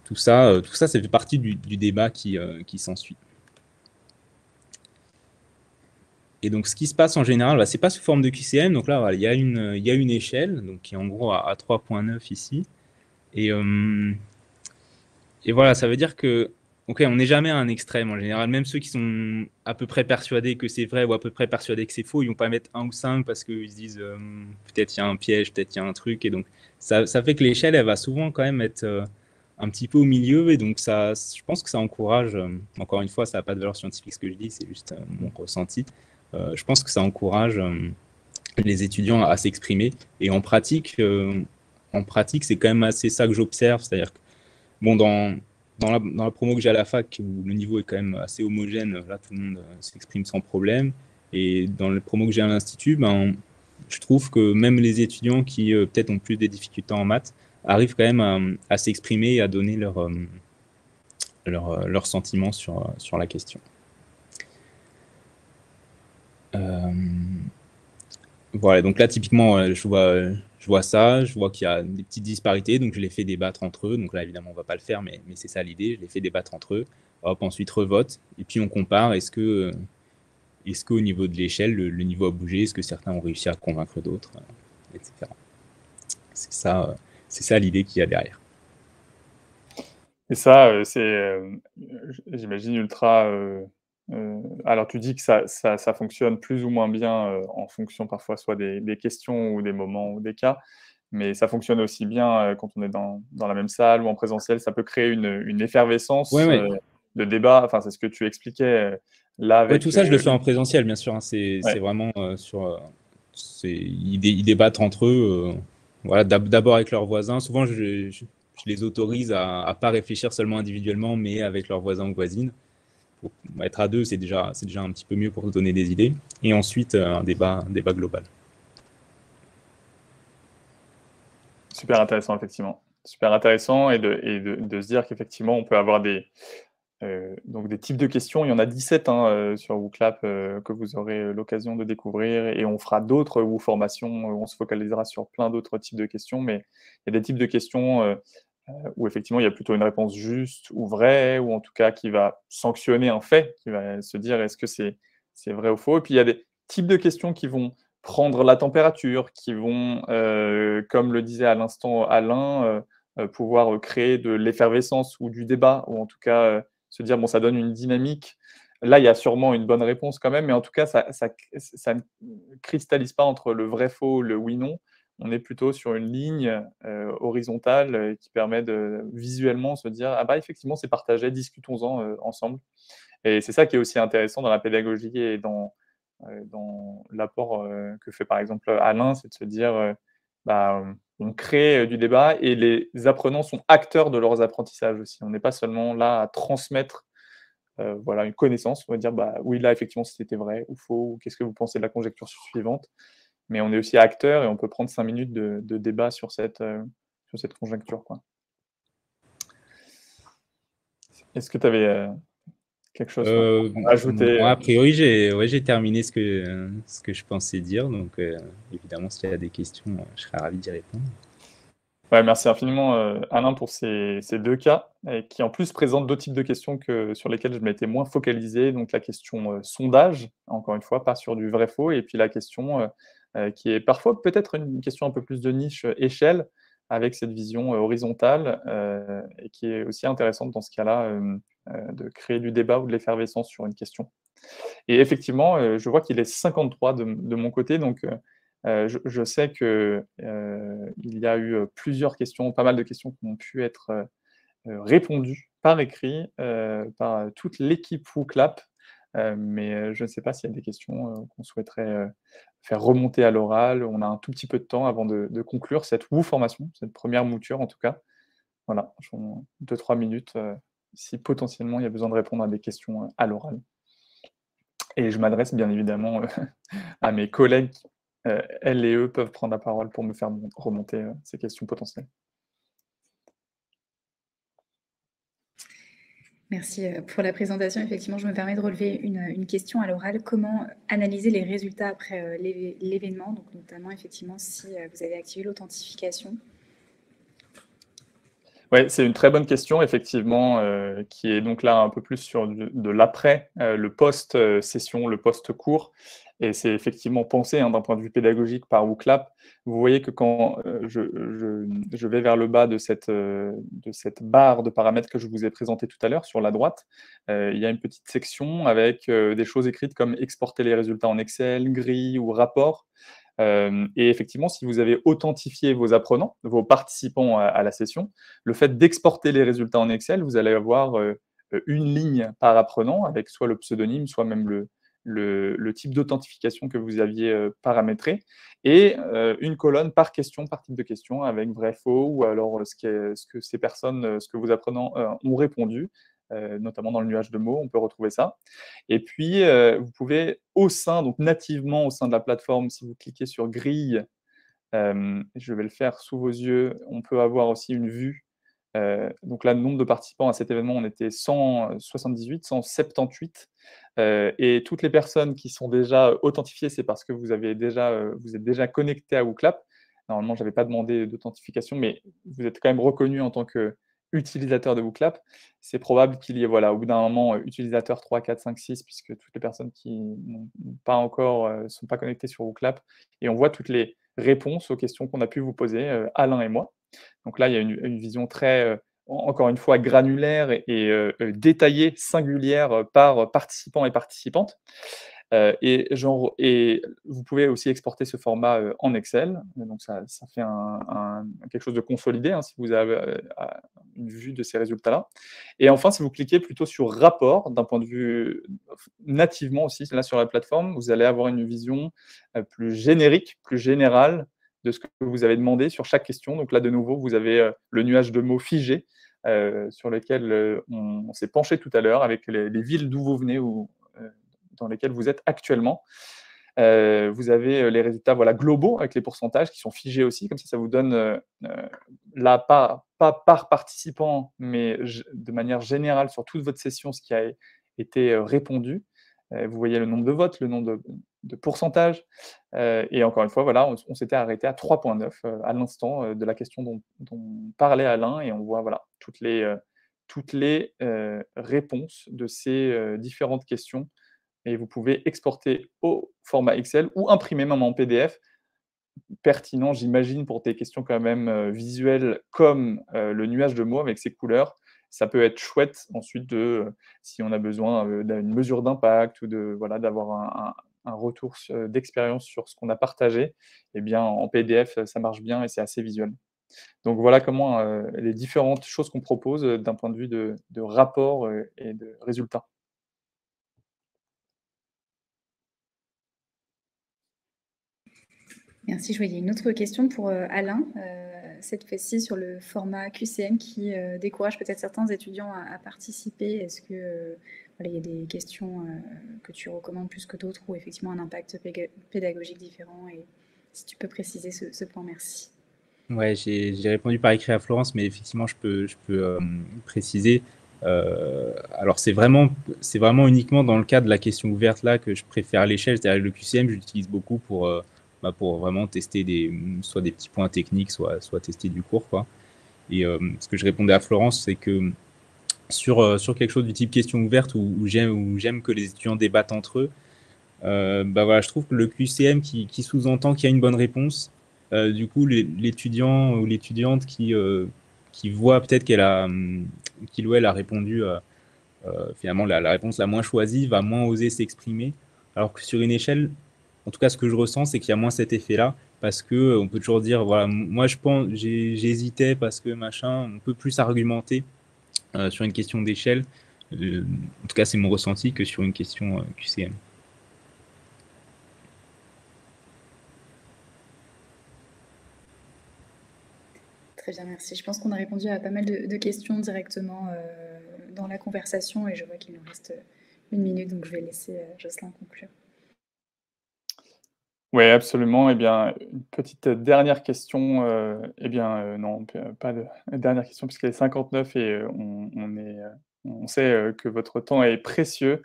Tout ça, ça fait partie du débat qui s'ensuit. Et donc, ce qui se passe en général, c'est pas sous forme de QCM. Donc là, voilà, il y a une échelle, donc qui est en gros à 3.9 ici. Et voilà, ça veut dire que, ok, on n'est jamais à un extrême en général. Même ceux qui sont à peu près persuadés que c'est vrai ou à peu près persuadés que c'est faux, ils vont pas mettre 1 ou 5 parce qu'ils se disent peut-être il y a un piège, peut-être il y a un truc. Et donc, ça fait que l'échelle, elle va souvent quand même être un petit peu au milieu. Et donc, je pense que ça encourage, encore une fois, ça n'a pas de valeur scientifique ce que je dis, c'est juste mon ressenti. Je pense que ça encourage les étudiants à s'exprimer. Et en pratique, c'est quand même assez ça que j'observe. C'est-à-dire que, bon, dans la promo que j'ai à la fac, où le niveau est quand même assez homogène, là, tout le monde s'exprime sans problème. Et dans les promos que j'ai à l'Institut, je trouve que même les étudiants qui peut-être ont plus des difficultés en maths arrivent quand même à s'exprimer et à donner leurs sentiments sur la question. Voilà, donc là, typiquement, je vois ça, je vois qu'il y a des petites disparités, donc je les fais débattre entre eux. Donc là, évidemment, on ne va pas le faire, mais c'est ça l'idée, je les fais débattre entre eux. Hop, ensuite, revote, et puis on compare, est-ce qu'au niveau de l'échelle, le niveau a bougé, est-ce que certains ont réussi à convaincre d'autres, etc. C'est ça l'idée qu'il y a derrière. Et ça, j'imagine, ultra... alors, tu dis que ça fonctionne plus ou moins bien en fonction parfois soit des questions ou des moments ou des cas, mais ça fonctionne aussi bien quand on est dans la même salle ou en présentiel. Ça peut créer une effervescence Ouais. de débat. Enfin, c'est ce que tu expliquais là Ouais, tout avec... ça, je le fais en présentiel, bien sûr. Hein. C'est Ouais. vraiment ils débattent entre eux. Voilà, d'abord avec leurs voisins. Souvent, je les autorise à pas réfléchir seulement individuellement, mais avec leurs voisins ou voisines. Pour être à deux, c'est déjà un petit peu mieux pour donner des idées. Et ensuite, un débat global. Super intéressant, effectivement. Super intéressant et de se dire qu'effectivement, on peut avoir donc des types de questions. Il y en a 17 sur WooClap que vous aurez l'occasion de découvrir et on fera d'autres formations où on se focalisera sur plein d'autres types de questions. Mais il y a des types de questions où effectivement il y a plutôt une réponse juste ou vraie ou en tout cas qui va sanctionner un fait, qui va se dire est-ce que c'est vrai ou faux. Et puis il y a des types de questions qui vont prendre la température, qui vont, comme le disait à l'instant Alain, pouvoir créer de l'effervescence ou du débat ou en tout cas se dire, bon, ça donne une dynamique. Là, il y a sûrement une bonne réponse quand même, mais en tout cas, ça ne cristallise pas entre le vrai-faux, le oui-non. On est plutôt sur une ligne horizontale qui permet de visuellement se dire, ah bah effectivement, c'est partagé, discutons-en ensemble. Et c'est ça qui est aussi intéressant dans la pédagogie et dans l'apport que fait par exemple Alain, c'est de se dire, bah, on crée du débat et les apprenants sont acteurs de leurs apprentissages aussi. On n'est pas seulement là à transmettre voilà, une connaissance, on va dire, bah, oui, là, effectivement, c'était vrai ou faux, ou qu'est-ce que vous pensez de la conjecture suivante. Mais on est aussi acteur et on peut prendre 5 minutes de débat sur cette conjecture, quoi. Est-ce que tu avais quelque chose à ajouter Moi, a priori, j'ai terminé ce que je pensais dire. Donc, évidemment, s'il y a des questions, je serais ravi d'y répondre. Ouais, merci infiniment, Alain, pour ces 2 cas et qui, en plus, présentent d'autres types de questions sur lesquelles je m'étais moins focalisé. Donc la question sondage, encore une fois, pas sur du vrai-faux, et puis la question qui est parfois peut-être une question un peu plus de niche, échelle, avec cette vision horizontale et qui est aussi intéressante dans ce cas-là, de créer du débat ou de l'effervescence sur une question. Et effectivement, je vois qu'il est 53 de mon côté, donc je sais qu'il y a eu plusieurs questions, pas mal de questions qui ont pu être répondues par écrit par toute l'équipe WooClap, mais je ne sais pas s'il y a des questions qu'on souhaiterait faire remonter à l'oral. On a un tout petit peu de temps avant de conclure cette formation, cette première mouture en tout cas. Voilà, 2-3 minutes si potentiellement il y a besoin de répondre à des questions à l'oral. Et je m'adresse bien évidemment à mes collègues qui, elles et eux, peuvent prendre la parole pour me faire remonter ces questions potentielles. Merci pour la présentation. Effectivement, je me permets de relever une question à l'oral. Comment analyser les résultats après l'événement, donc notamment effectivement si vous avez activé l'authentification? Ouais, c'est une très bonne question, effectivement, qui est donc là un peu plus sur de l'après, le post-session, le post-cours. Et c'est effectivement pensé, hein, d'un point de vue pédagogique par WooClap. Vous voyez que quand je vais vers le bas de cette barre de paramètres que je vous ai présentée tout à l'heure, sur la droite, il y a une petite section avec des choses écrites comme exporter les résultats en Excel, grille ou rapport. Et effectivement, si vous avez authentifié vos apprenants, vos participants à la session, le fait d'exporter les résultats en Excel, vous allez avoir une ligne par apprenant avec soit le pseudonyme, soit même le type d'authentification que vous aviez paramétré, et une colonne par question, par type de question, avec vrai, faux, ou alors ce que ces personnes, ce que vos apprenants ont répondu, notamment dans le nuage de mots, on peut retrouver ça. Et puis, vous pouvez, donc nativement au sein de la plateforme, si vous cliquez sur grille, je vais le faire sous vos yeux, on peut avoir aussi une vue. Donc là, le nombre de participants à cet événement, on était 178, 178. Et toutes les personnes qui sont déjà authentifiées, c'est parce que vous êtes déjà connecté à WooClap. Normalement, je n'avais pas demandé d'authentification, mais vous êtes quand même reconnu en tant qu'utilisateur de WooClap. C'est probable qu'il y ait, voilà, au bout d'un moment, utilisateur 3, 4, 5, 6, puisque toutes les personnes qui n'ont pas encore, sont pas connectées sur WooClap. Et on voit toutes les réponses aux questions qu'on a pu vous poser, Alain et moi. Donc là, il y a une vision très, encore une fois, granulaire et détaillée, singulière, par participant et participante. Et vous pouvez aussi exporter ce format en Excel. Donc ça fait quelque chose de consolidé, hein, si vous avez une vue de ces résultats-là. Et enfin, si vous cliquez plutôt sur rapport, d'un point de vue nativement aussi, là sur la plateforme, vous allez avoir une vision plus générique, plus générale de ce que vous avez demandé sur chaque question. Donc là, de nouveau, vous avez le nuage de mots figé sur lequel on s'est penché tout à l'heure, avec les villes d'où vous venez ou dans lesquelles vous êtes actuellement. Vous avez les résultats, voilà, globaux avec les pourcentages qui sont figés aussi. Comme ça vous donne, là, pas par participant, mais de manière générale sur toute votre session, ce qui a été répondu. Vous voyez le nombre de votes, le nombre de pourcentages. Et encore une fois, voilà, on s'était arrêté à 3,9 à l'instant de la question dont parlait Alain. Et on voit, voilà, toutes les réponses de ces différentes questions. Et vous pouvez exporter au format Excel ou imprimer même en PDF. Pertinent, j'imagine, pour des questions quand même visuelles comme le nuage de mots avec ses couleurs. Ça peut être chouette ensuite si on a besoin d'une mesure d'impact ou voilà, d'avoir un retour d'expérience sur ce qu'on a partagé. Eh bien, en PDF, ça marche bien et c'est assez visuel. Donc voilà comment les différentes choses qu'on propose d'un point de vue de rapport et de résultats. Merci. Je voyais une autre question pour Alain, cette fois-ci sur le format QCM qui décourage peut-être certains étudiants à participer. Est-ce que voilà, il y a des questions que tu recommandes plus que d'autres ou effectivement un impact pédagogique différent? Et si tu peux préciser ce point, merci. Ouais, j'ai répondu par écrit à Florence, mais effectivement, je peux préciser. Alors, c'est vraiment uniquement dans le cadre de la question ouverte là que je préfère l'échelle. C'est-à-dire le QCM, je l'utilise beaucoup pour vraiment tester soit des petits points techniques, soit tester du cours, quoi. Et ce que je répondais à Florence, c'est que sur quelque chose du type question ouverte où j'aime que les étudiants débattent entre eux, voilà, je trouve que le QCM qui sous-entend qu'il y a une bonne réponse, du coup, l'étudiant ou l'étudiante qui voit peut-être qu'il ou elle a répondu finalement la réponse la moins choisie va moins oser s'exprimer. Alors que sur une échelle, en tout cas, ce que je ressens, c'est qu'il y a moins cet effet-là, parce que on peut toujours dire, voilà, moi je pense, j'hésitais parce que machin, on peut plus argumenter sur une question d'échelle. En tout cas, c'est mon ressenti que sur une question QCM. Très bien, merci. Je pense qu'on a répondu à pas mal de questions directement dans la conversation et je vois qu'il nous reste une minute, donc je vais laisser Jocelyn conclure. Oui, absolument. Eh bien, une petite dernière question. Non, pas de dernière question puisqu'elle est 59 et on sait que votre temps est précieux.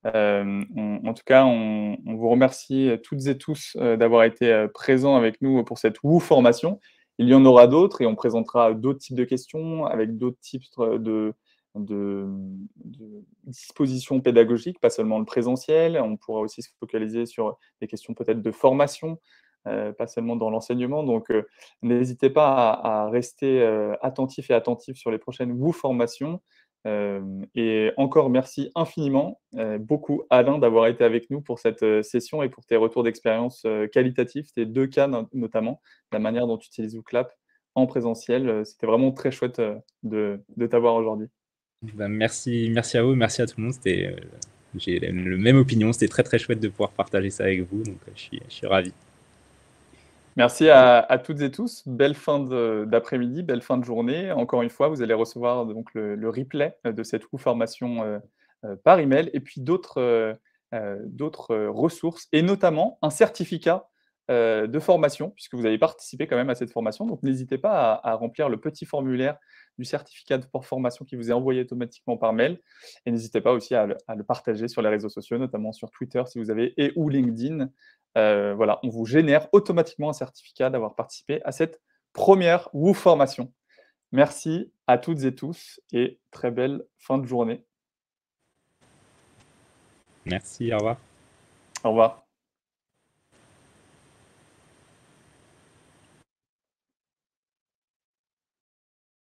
En tout cas, on vous remercie toutes et tous d'avoir été présents avec nous pour cette WOO formation. Il y en aura d'autres et on présentera d'autres types de questions avec d'autres types de dispositions pédagogiques, pas seulement le présentiel. On pourra aussi se focaliser sur des questions peut-être de formation, pas seulement dans l'enseignement. Donc, n'hésitez pas à rester attentif et attentif sur les prochaines WOO formations. Et encore merci infiniment, beaucoup Alain d'avoir été avec nous pour cette session et pour tes retours d'expérience qualitatifs, tes 2 cas notamment, la manière dont tu utilises WooClap en présentiel. C'était vraiment très chouette de t'avoir aujourd'hui. Ben, merci à vous, merci à tout le monde. J'ai la même opinion, c'était très chouette de pouvoir partager ça avec vous, donc je suis ravi. Merci à toutes et tous. Belle fin d'après-midi, belle fin de journée. Encore une fois, vous allez recevoir donc le replay de cette formation par email et puis d'autres ressources et notamment un certificat de formation puisque vous avez participé quand même à cette formation. Donc, n'hésitez pas à remplir le petit formulaire du certificat de formation qui vous est envoyé automatiquement par mail et n'hésitez pas aussi à le partager sur les réseaux sociaux, notamment sur Twitter si vous avez et ou LinkedIn. Voilà, on vous génère automatiquement un certificat d'avoir participé à cette première WOO formation. Merci à toutes et tous et très belle fin de journée. Merci, au revoir. Au revoir.